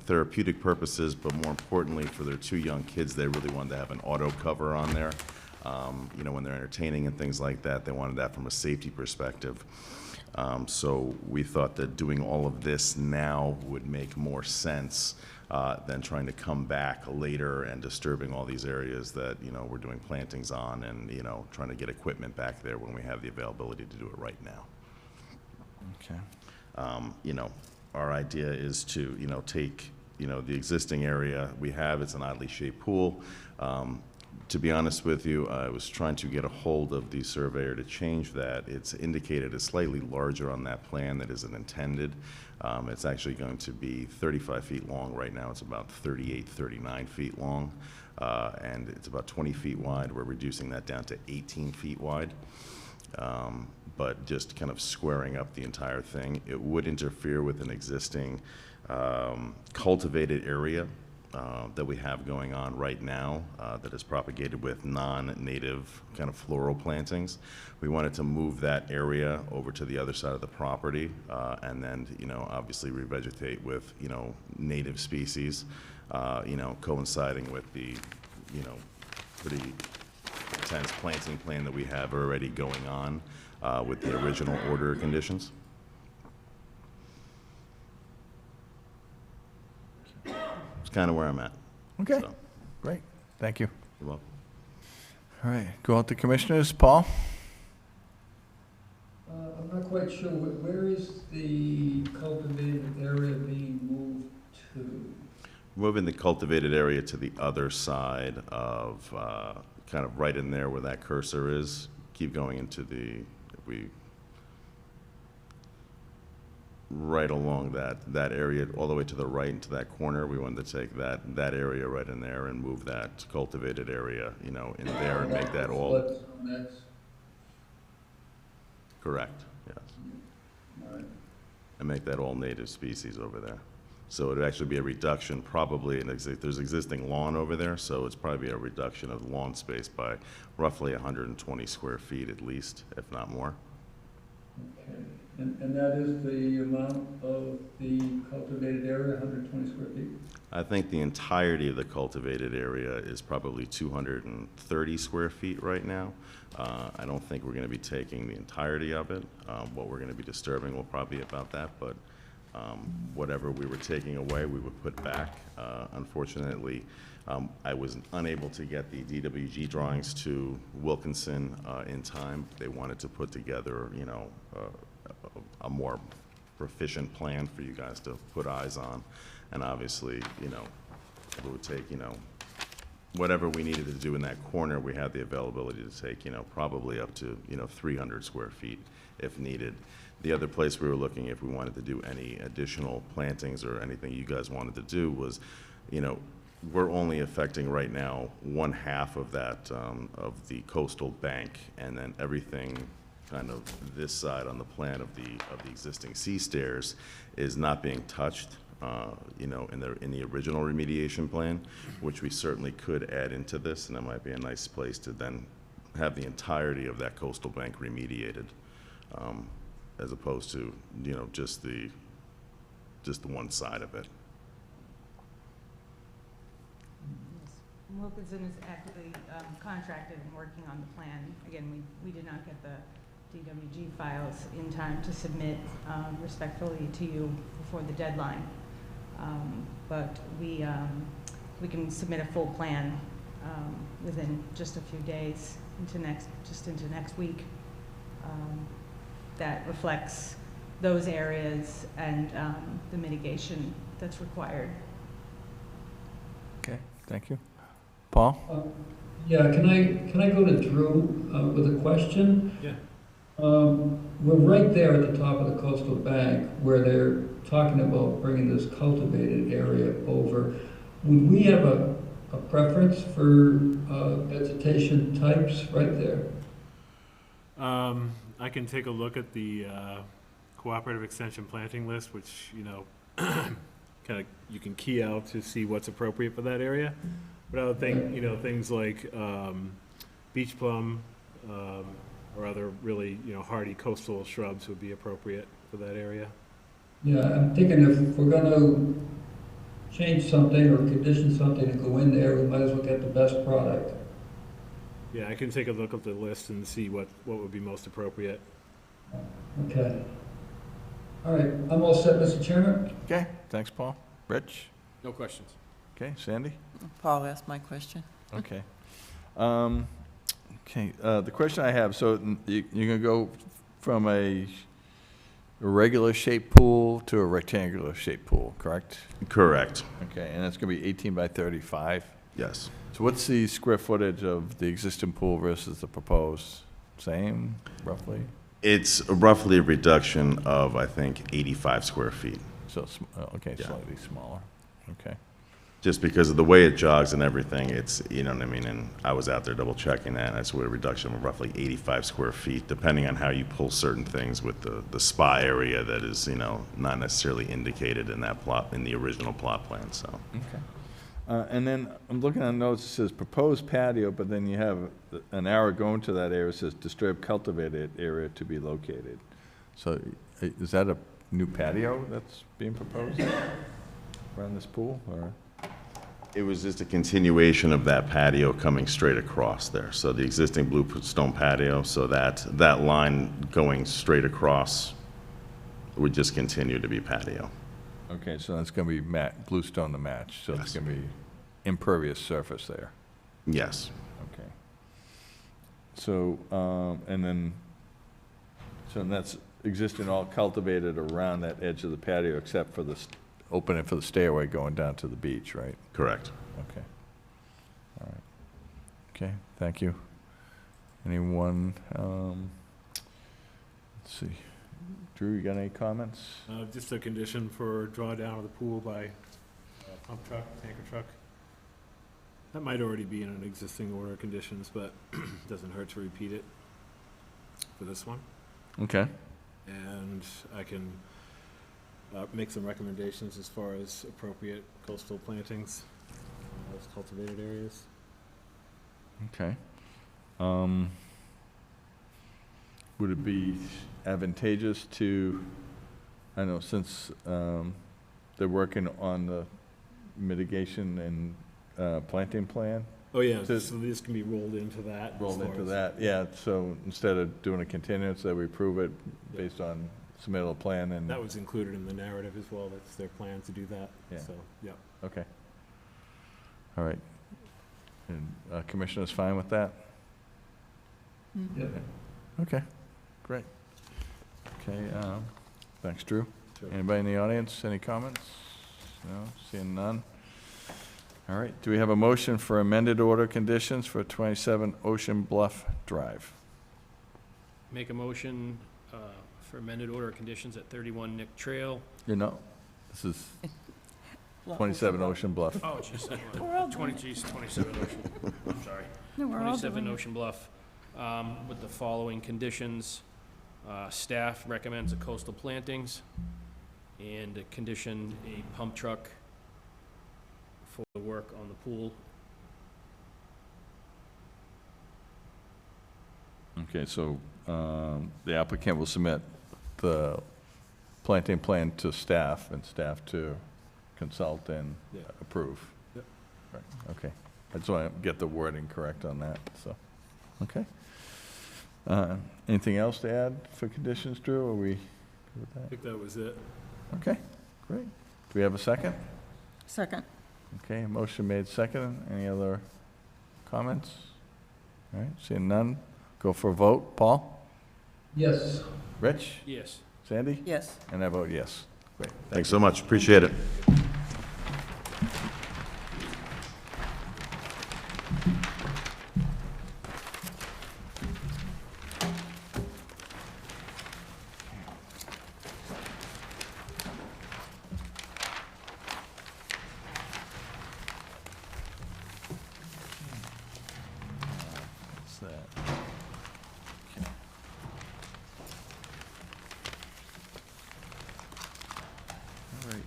therapeutic purposes, but more importantly for their two young kids, they really wanted to have an auto cover on there. When they're entertaining and things like that, they wanted that from a safety perspective. So we thought that doing all of this now would make more sense than trying to come back later and disturbing all these areas that, we're doing plantings on and, trying to get equipment back there when we have the availability to do it right now. Okay. Our idea is to, take, the existing area we have, it's an oddly shaped pool. To be honest with you, I was trying to get a hold of the surveyor to change that. It's indicated as slightly larger on that plan that isn't intended. It's actually going to be 35 feet long. Right now it's about 38, 39 feet long, and it's about 20 feet wide. We're reducing that down to 18 feet wide, but just kind of squaring up the entire thing. It would interfere with an existing cultivated area that we have going on right now that is propagated with non-native kind of floral plantings. We wanted to move that area over to the other side of the property and then, obviously revegetate with, native species, coinciding with the, pretty intense planting plan that we have already going on with the original order conditions. kind of where I'm at. Okay, So, great, thank you. you're welcome. All right, go out to commissioners. Paul? I'm not quite sure, where is the cultivated area being moved to? Moving the cultivated area to the other side of, kind of right in there where that cursor is. Keep going into the, right along that area, all the way to the right into that corner. We wanted to take that area right in there and move that cultivated area, you know, in there and make that all. Flood zone X? Correct, yes. All right. And make that all native species over there. So it'd actually be a reduction, probably, there's existing lawn over there, so it's probably a reduction of lawn space by roughly 120 square feet at least, if not more. Okay, and that is the amount of the cultivated area, 120 square feet? I think the entirety of the cultivated area is probably 230 square feet right now. I don't think we're going to be taking the entirety of it. What we're going to be disturbing will probably be about that, but whatever we were taking away, we would put back. Unfortunately, I was unable to get the DWG drawings to Wilkinson in time. They wanted to put together, you know, a more proficient plan for you guys to put eyes on. And obviously, you know, it would take, you know, whatever we needed to do in that corner, we had the availability to take, you know, probably up to, you know, 300 square feet if needed. The other place we were looking, if we wanted to do any additional plantings or anything you guys wanted to do was, you know, we're only affecting right now 1/2 of that, of the coastal bank, and then everything kind of this side on the plan of the existing sea stairs is not being touched. You know, in the original remediation plan, which we certainly could add into this, and that might be a nice place to then have the entirety of that coastal bank remediated, as opposed to, you know, just the one side of it. Wilkinson is actively contracted and working on the plan. Again, we did not get the DWG files in time to submit respectfully to you before the deadline. But we can submit a full plan within just a few days into next week that reflects those areas and the mitigation that's required. Okay, thank you. Paul? Yeah, can I go to Drew with a question? Yeah. We're right there at the top of the coastal bank where they're talking about bringing this cultivated area over. Would we have a preference for vegetation types right there? I can take a look at the cooperative extension planting list, which, you know, kind of you can key out to see what's appropriate for that area. But I would think, you know, things like beach plum or other really, you know, hardy coastal shrubs would be appropriate for that area. Yeah, I'm thinking if we're gonna change something or condition something and go in there, we might as well get the best product. Yeah, I can take a look at the list and see what would be most appropriate. Okay. All right, I'm all set, Mr. Chairman. Okay, thanks, Paul. Rich? No questions. Okay, Sandy? Paul asked my question. Okay. Okay, the question I have, so you're gonna go from a regular shaped pool to a rectangular shaped pool, correct? Correct. Okay, and it's gonna be 18 by 35? Yes. So what's the square footage of the existing pool versus the proposed? Same, roughly? It's roughly a reduction of, I think, 85 square feet. So, okay, Yeah. slightly smaller, okay. Just because of the way it jogs and everything, it's, you know what I mean? And I was out there double checking that, and that's what a reduction of roughly 85 square feet, depending on how you pull certain things with the spa area that is, you know, not necessarily indicated in that plot, in the original plot plan, so. Okay. And then I'm looking at notes, it says proposed patio, but then you have an arrow going to that area, it says disturbed cultivated area to be located. So is that a new patio that's being proposed around this pool, or? It was just a continuation of that patio coming straight across there. So the existing bluestone patio, so that line going straight across would just continue to be patio. Okay, so that's gonna be bluestone to match, so it's Yes. gonna be impervious surface there. Yes. Okay. So, and then, so that's existing all cultivated around that edge of the patio, except for the opening for the stairway going down to the beach, right? Correct. Okay. All right. Okay, thank you. Anyone, let's see. Drew, you got any comments? Just a condition for drawdown of the pool by pump truck, tanker truck. That might already be in an existing order of conditions, but doesn't hurt to repeat it for this one. Okay. And I can make some recommendations as far as appropriate coastal plantings in those cultivated areas. Okay. Would it be advantageous to, I know since they're working on the mitigation and planting plan? Oh, yeah, So- so this can be rolled into that. as Rolled far into as- that, yeah, so instead of doing a continuance, that we approve it based on submittal plan and, That was included in the narrative as well, that's their plan to do that, Yeah. so, yeah. okay. All right. And Commissioner's fine with that? Yep. Okay, great. Okay, thanks, Drew. Sure. Anybody in the audience, any comments? No, seeing none? All right, do we have a motion for amended order conditions for 27 Ocean Bluff Drive? Make a motion for amended order of conditions at 31 Nick Trail. You know, this is 27 Ocean Bluff. Oh, geez, We're all 27 Ocean, I'm sorry. No, we're all 27 doing it. Ocean Bluff, with the following conditions. Staff recommends a coastal plantings and a condition a pump truck for the work on the pool. Okay, so the applicant will submit the planting plan to staff and staff to consult and Yeah. approve. Yep. Right, okay. I just want to get the wording correct on that, so, okay. Anything else to add for conditions, Drew? Are we good with I that? think that was it. Okay, great. Do we have a second? Second. Okay, motion made second. Any other comments? All right, seeing none, go for a vote. Paul? Yes. Rich? Yes. Sandy? Yes. And I vote yes. Great. Thanks so much. Appreciate it. What's that? Okay. All right.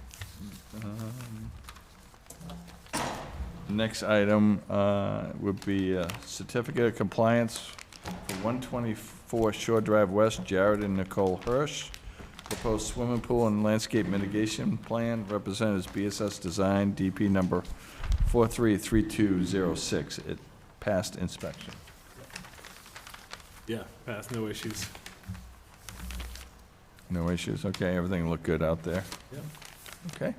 Next item would be a certificate of compliance for 124 Shore Drive West, Jared and Nicole Hirsch. Proposed swimming pool and landscape mitigation plan, representatives BSS Design, DP number 433206. It passed inspection. Yeah, pass, no issues. No issues, okay, everything looked good out there. Yeah. Okay.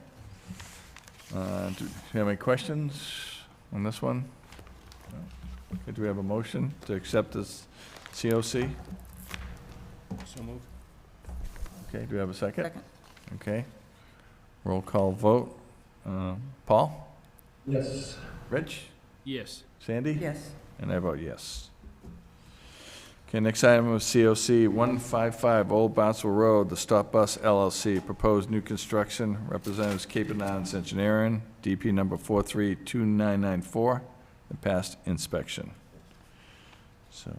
Do you have any questions on this one? No? Okay, do we have a motion to accept this COC? So moved. Okay, do we have a second? Second. Okay. Roll call vote. Paul? Yes. Rich? Yes. Sandy? Yes. And I vote yes. Okay, next item was COC 155 Old Bouncewell Road, the Stop Bus LLC, proposed new construction, representatives Cape and Islands Engineering, DP number 432994, and passed inspection. So,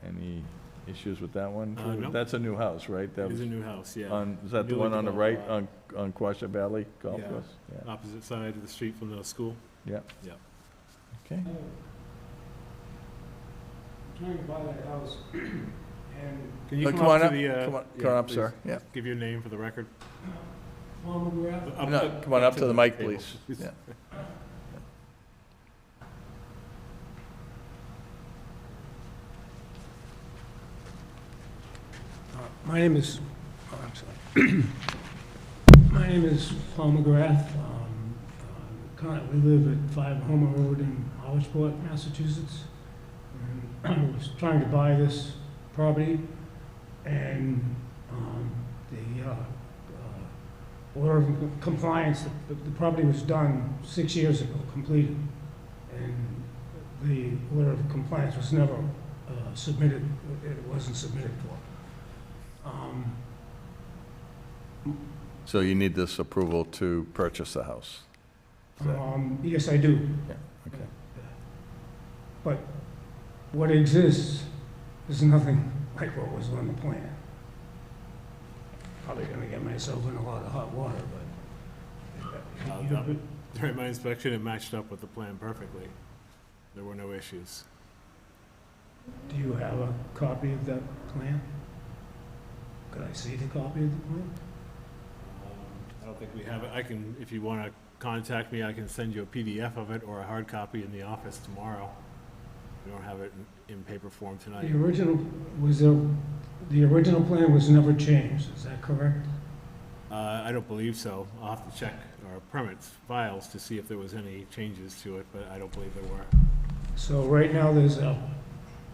any issues with that one? No. That's a new house, right? That It is was a new house, yeah. Is that the Newly one on the right, developed on Quasha Valley Golf Yeah. Course? Yeah, Opposite side of the street from the school. yeah, Yeah. okay. Trying to buy that house, and Can you Oh, come come on up up, to the, come on yeah, up, please. sir, yeah. Give your name for the record. Palmer Graph, No, come on up to the mic, table. please. Yeah. my name is, oh, I'm sorry. My name is Paul McGrath. Currently live at 5 Homer Road in Hollisport, Massachusetts. And I was trying to buy this property, and the order of compliance, the property was done 6 years ago, completed, and the order of compliance was never submitted, it wasn't submitted for. So you need this approval to purchase the house? Is that- Yes, I do. Yeah, okay. But what exists is nothing like what was on the plan. Probably gonna get myself in a lot of hot water, but. During my inspection, it matched up with the plan perfectly. There were no issues. Do you have a copy of that plan? Could I see the copy of the plan? I don't think we have it. I can, if you want to contact me, I can send you a PDF of it or a hard copy in the office tomorrow. We don't have it in paper form tonight. The original, the original plan was never changed, is that correct? I don't believe so. I'll have to check our permits files to see if there was any changes to it, but I don't believe there were. So right now, there's a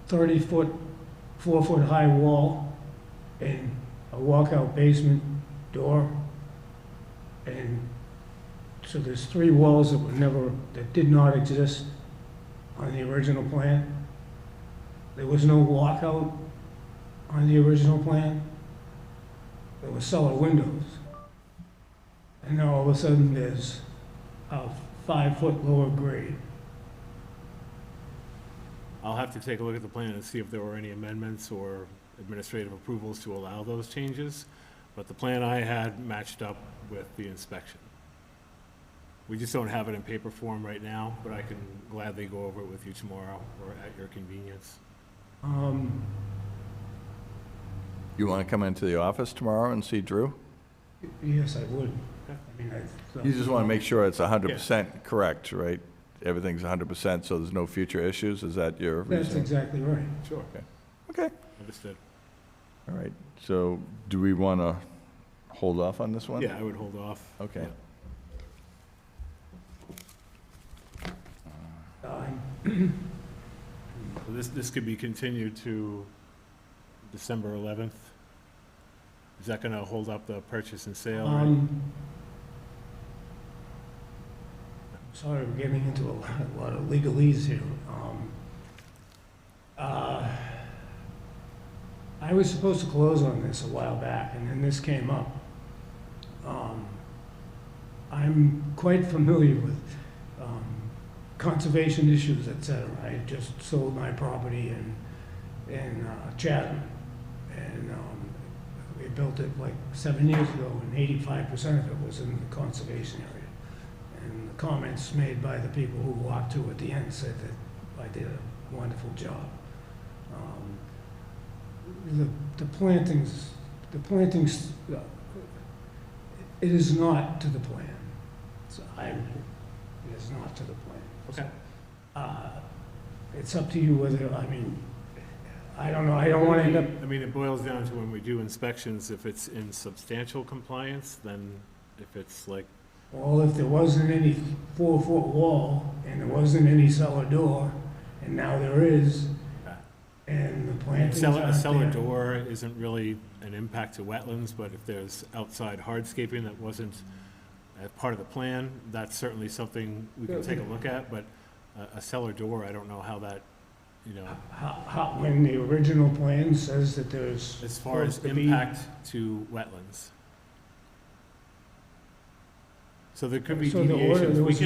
30-foot, 4-foot-high wall and a walkout basement door. And so there's 3 walls that did not exist on the original plan. There was no walkout on the original plan. There were cellar windows. And now all of a sudden, there's a 5-foot lower grade. I'll have to take a look at the plan and see if there were any amendments or administrative approvals to allow those changes, but the plan I had matched up with the inspection. We just don't have it in paper form right now, but I can gladly go over it with you tomorrow or at your convenience. You want to come into the office tomorrow and see Drew? Yes, I would. I mean, You just want to make sure it's 100% correct, right? Everything's 100%, so there's no future issues? Is that your reason? That's exactly right. Sure. Okay. Understood. All right, so do we want to hold off on this one? Yeah, I would hold off. Okay. This could be continued to December 11th. Is that going to hold up the purchase and sale? Sorry, we're getting into a lot of legalese here. I was supposed to close on this a while back, and then this came up. I'm quite familiar with conservation issues, et cetera. I just sold my property in Chatham, and we built it like 7 years ago, and 85% of it was in the conservation area. And the comments made by the people who walked to at the end said that I did a wonderful job. The plantings, it is not to the plan. It is not to the plan. Okay. It's up to you whether, I mean, I don't know, I don't want to end up. I mean, it boils down to when we do inspections, if it's in substantial compliance, then if it's like, Well, if there wasn't any 4-foot wall, and there wasn't any cellar door, and now there is, and the plantings a aren't cellar there. door isn't really an impact to wetlands, but if there's outside hardscaping that wasn't part of the plan, that's certainly something we can take a look at, but a cellar door, I don't know how that, you know. When the original plan says that there's. As far as supposed to be- impact to wetlands. So there could be So the order- deviations. there We was-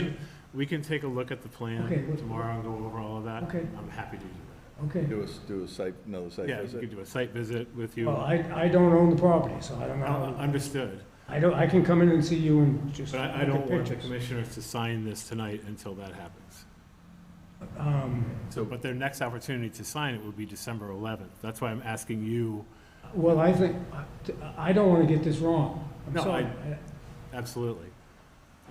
we can take a look at the plan Okay, what- tomorrow and go over all of that. Okay. I'm happy to do Okay. Do a site, another site that. Yeah, we visit? could do a site visit with you. Well, I don't own the property, so I don't know. Understood. I can come in and see you and just But look I at don't want the pictures. commissioners to sign this tonight until that happens. But their next opportunity to sign it would be December 11th. That's why I'm asking you. Well, I think, I don't want to get this wrong. I'm No, sorry. Absolutely.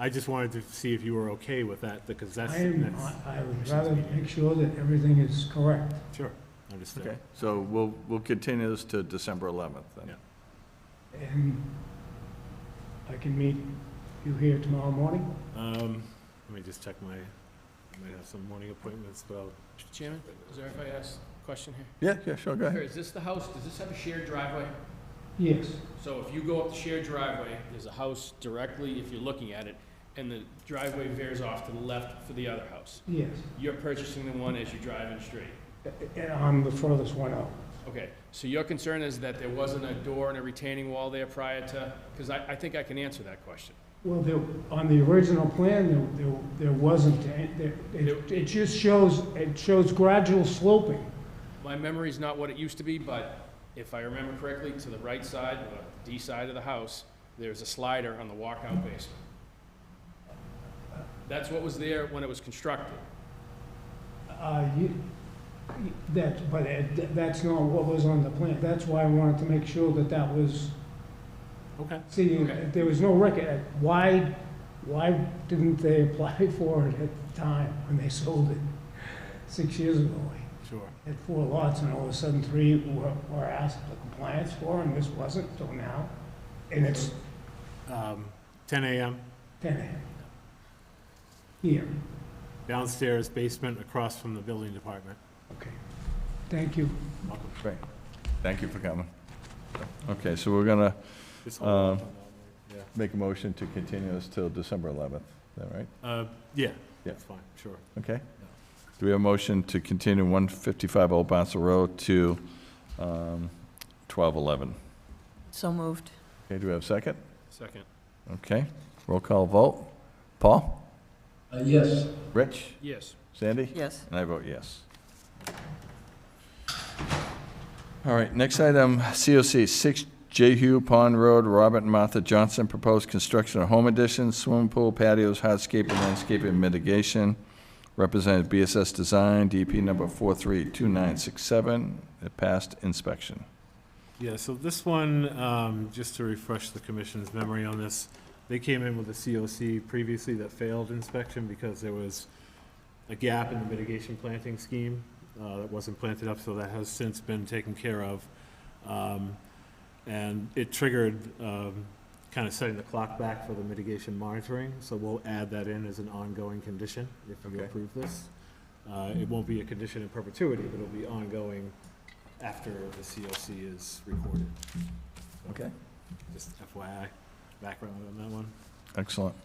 I just wanted to see if you were okay with that, because that's. I would commission's rather meeting. make sure that everything is correct. Sure, understood. Okay, so we'll continue this to December 11th then. Yeah. And I can meet you here tomorrow morning? Let me just check I might have some morning appointments, but I'll. Mr. Chairman, is there if I ask a question here? Yeah, sure, go ahead. Is this the house, does this have a shared driveway? Yes, So if you go up the shared driveway, there's a house directly, if you're looking at it, and the driveway veers off to the left for the other house. yes. You're purchasing the one as you drive in straight. And I'm the furthest one out. Okay, so your concern is that there wasn't a door and a retaining wall there prior to, because I think I can answer that question. Well, on the original plan, there wasn't, it just shows gradual sloping. My memory's not what it used to be, but if I remember correctly, to the right side, the D side of the house, there's a slider on the walkout basement. That's what was there when it was constructed. That's not what was on the plan. That's why I wanted to make sure that was, Okay. see, Okay. there was no record. Why didn't they apply for it at the time when they sold it 6 years ago? Sure. Had 4 lots, and all of a sudden 3 were asked for compliance for, and this wasn't till now. And it's 10 a.m. 10 a.m. Here. Downstairs basement across from the building department. Okay. Thank you. Welcome. Great. Thank you for coming. Okay, so we're gonna Just hold on to that one. Yeah. make a motion to continue this till December 11th, is that right? Yeah, that's fine, sure. Okay. Do we have a motion to continue 155 Old Bouncil Road to 12/11? So moved. Okay, do we have a second? Second. Okay, roll call vote. Paul? Yes. Rich? Yes. Sandy? Yes. And I vote yes. All right, next item, COC 6 Jehu Pond Road, Robert and Martha Johnson, proposed construction of home additions, swimming pool, patios, hardscape, and landscaping mitigation. Represented BSS Design, DP number 432967. It passed inspection. Yeah, so this one, just to refresh the commission's memory on this, they came in with a COC previously that failed inspection because there was a gap in the mitigation planting scheme that wasn't planted up, so that has since been taken care of. And it triggered kind of setting the clock back for the mitigation monitoring, so we'll add that in as an ongoing condition if you Okay. approve this. It won't be a condition in perpetuity, but it'll be ongoing after the COC is recorded. Okay. Just FYI, background on that one. Excellent.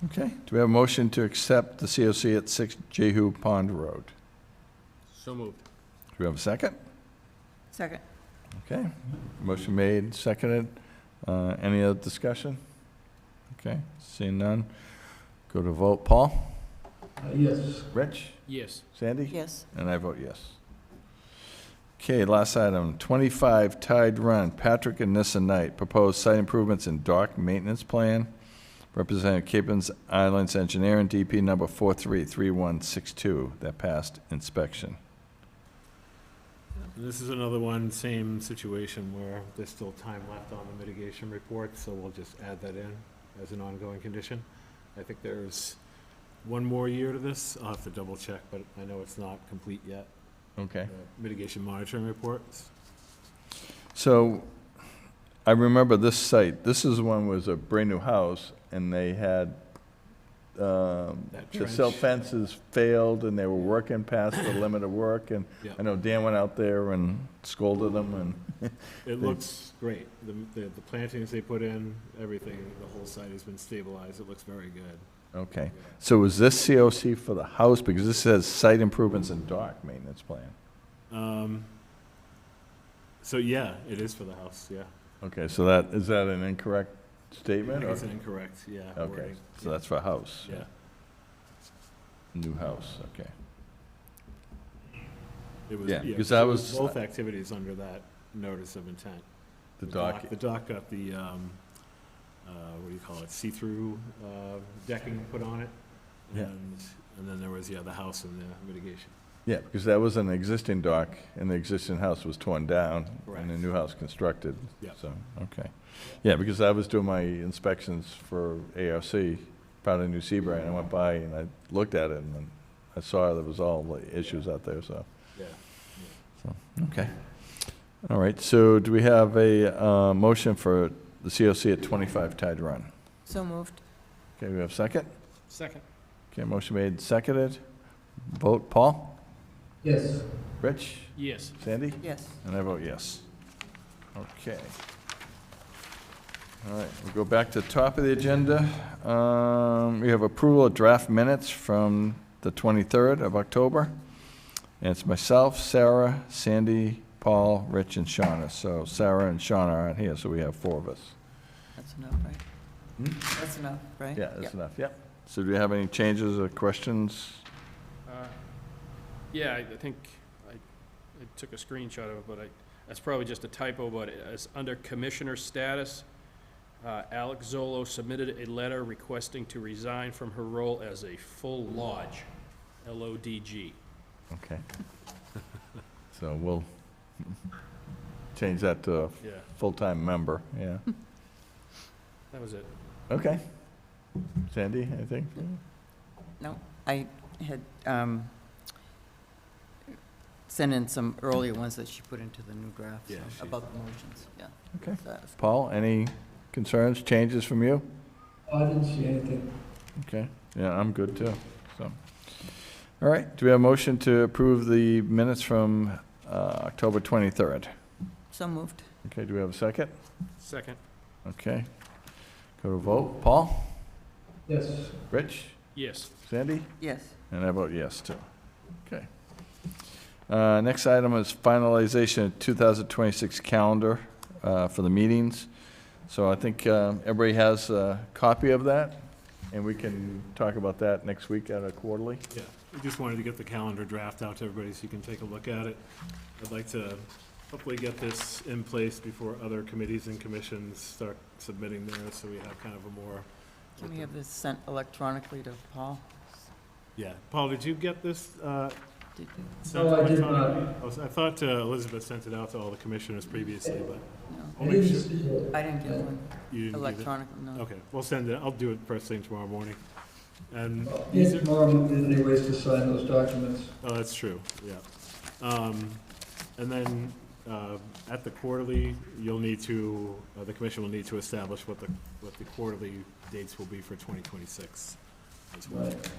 Okay, do we have a motion to accept the COC at 6 Jehu Pond Road? So moved. Do we have a second? Second. Okay, motion made, seconded. Any other discussion? Okay, seeing none. Go to vote. Paul? Yes. Rich? Yes. Sandy? Yes. And I vote yes. Okay, last item, 25 Tide Run, Patrick and Nissa Knight, proposed site improvements and dock maintenance plan. Representative Capons Islands Engineering, DP number 433162, that passed inspection. And this is another one, same situation where there's still time left on the mitigation report, so we'll just add that in as an ongoing condition. I think there's one more year to this. I'll have to double check, but I know it's not complete yet. Okay. The mitigation monitoring reports. So, I remember this site, this is one was a brand-new house, and they had, the silt trench. fences failed, and they were working past the limit of work, and Yeah. I know Dan went out there and scolded them, and It looks great. The plantings they put in, everything, the whole site has been stabilized. It looks very good. okay. So is this COC for the house? Because this says site improvements and dock maintenance plan. So yeah, it is for the house, yeah. Okay, so that, is that an incorrect I statement? think or- it's an incorrect, yeah. Okay, wording. so that's for house? Yeah. New house, okay. It was, Yeah, yeah, because so I it was- both activities under that notice of intent. The dock, The dock got the, what do you call it, see-through decking put on it. Yeah. And then there was, yeah, the house and the mitigation. yeah, because that was an existing dock, and the existing house was torn down, and the Correct. new house constructed. Yeah. So, okay. Yeah, because I was doing my inspections for ARC, part of New Seabright, and I went by and I looked at it, and I saw there was all the issues out there, so. Yeah. So, okay. All right, so do we have a motion for the COC at 25 Tide Run. So moved. Okay, we have a second? Second. Okay, motion made, seconded. Vote, Paul? Yes. Rich? Yes. Sandy? Yes. And I vote yes. Okay. All right, we'll go back to the top of the agenda. We have approval of draft minutes from the 23rd of October. And it's myself, Sarah, Sandy, Paul, Rich, and Shauna. So Sarah and Shauna aren't here, so we have 4 of us. That's enough, right? That's enough, right? Yeah, that's Yep. enough, yep. So do we have any changes or questions? Yeah, I think I took a screenshot of it, but that's probably just a typo, but it's under commissioner status. Alex Zolo submitted a letter requesting to resign from her role as a full lodge, LODG. Okay. So we'll change that to a Yeah. full-time member, yeah. That was it. Okay. Sandy, anything? No, I had sent in some earlier ones that she put into the new draft, so, Yeah, she- about the motions, yeah. Okay. Satisfied. Paul, any concerns, changes from you? I didn't see anything. Okay, yeah, I'm good too, so. All right, do we have a motion to approve the minutes from October 23rd? So moved. Okay, do we have a second? Second. Okay. Go to vote. Paul? Yes. Rich? Yes. Sandy? Yes. And I vote yes, too. Okay. Next item is finalization of 2026 calendar for the meetings. So I think everybody has a copy of that, and we can talk about that next week at a quarterly. Yeah, we just wanted to get the calendar draft out to everybody so you can take a look at it. I'd like to hopefully get this in place before other committees and commissions start submitting theirs, so we have kind of a more. Can we have this sent electronically to Paul? Yeah. Paul, did you get this? Did you? sent No, I did electronically? I thought Elizabeth sent it out to all the commissioners previously, but. No. I'll make sure- I didn't get one. You didn't get it? Electronically, no. Okay, we'll send it, I'll do it first thing tomorrow morning. And Yeah, tomorrow, anyways, to sign those documents. oh, that's true, yeah. And then, at the quarterly, you'll need to, the commission will need to establish what the quarterly dates will be for 2026 as well. Right.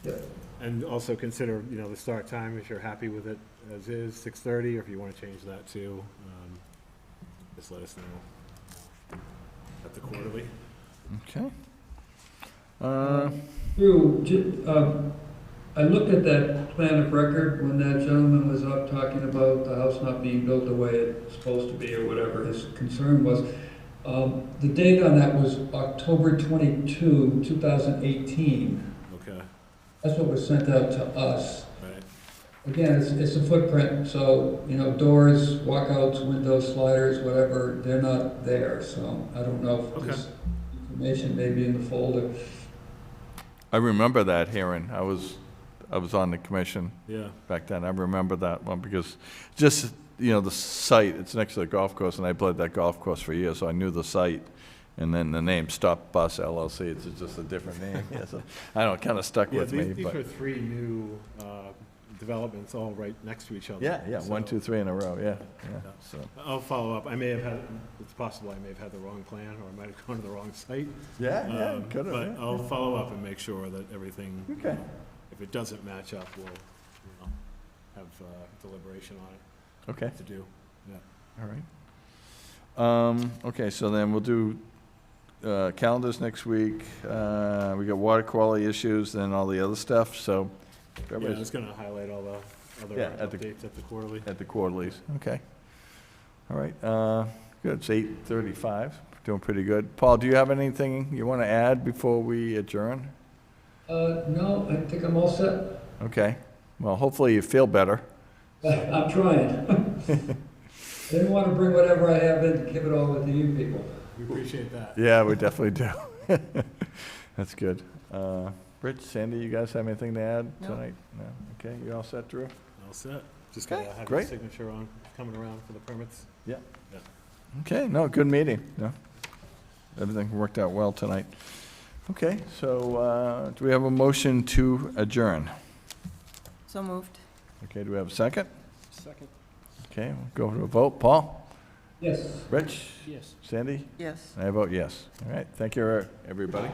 Yep. And also consider, the start time, if you're happy with it as is, 6:30, or if you want to change that too, just let us know at the quarterly. Okay. I looked at that plan of record when that gentleman was up talking about the house not being built the way it's supposed to be, or whatever his concern was. The date on that was October 22, 2018. Okay, That's what was sent out to us. right. Again, it's a footprint, so, doors, walkouts, windows, sliders, whatever, they're not there, so I don't know if this information may be in the folder. I remember that hearing. I was on the commission Yeah. back then. I remember that one because just, the site, it's next to the golf course, and I played that golf course for years, so I knew the site. And then the name Stop Bus LLC, it's just a different name. Yeah, so, I don't know, it kind of stuck Yeah, with me. these but- are 3 new developments all right next to each other. Yeah, So, 1, 2, 3 in a row, yeah, so. I'll follow up. It's possible I may have had the wrong plan, or I might have gone to the wrong site. Yeah, could have, But yeah. I'll follow up and make sure that everything, Okay. if it doesn't match up, we'll, have deliberation on it. Okay. What to do, yeah. All right. Okay, so then we'll do calendars next week. We got water quality issues, then all the other stuff, so. Yeah, I was gonna highlight all the other Yeah, at the- updates at the quarterly. At the quarterlies, okay. All right, good, it's 8:35, doing pretty good. Paul, do you have anything you want to add before we adjourn? No, I think I'm all set. Okay, well, hopefully you feel better. I'm trying. I didn't want to bring whatever I have in to give it all to you people. We appreciate that. Yeah, we definitely do. That's good. Rich, Sandy, you guys have anything to add No. tonight? No? Okay, you all set, Drew? All set. Just Okay, gotta have your great. signature on, coming around for the permits. Yeah. Yeah. Okay, no, good meeting, no. Everything worked out well tonight. Okay, so, do we have a motion to adjourn? So moved. Okay, do we have a second? Second. Okay, we'll go to a vote. Paul? Yes. Rich? Yes. Sandy? Yes. And I vote yes. All right, thank you, everybody.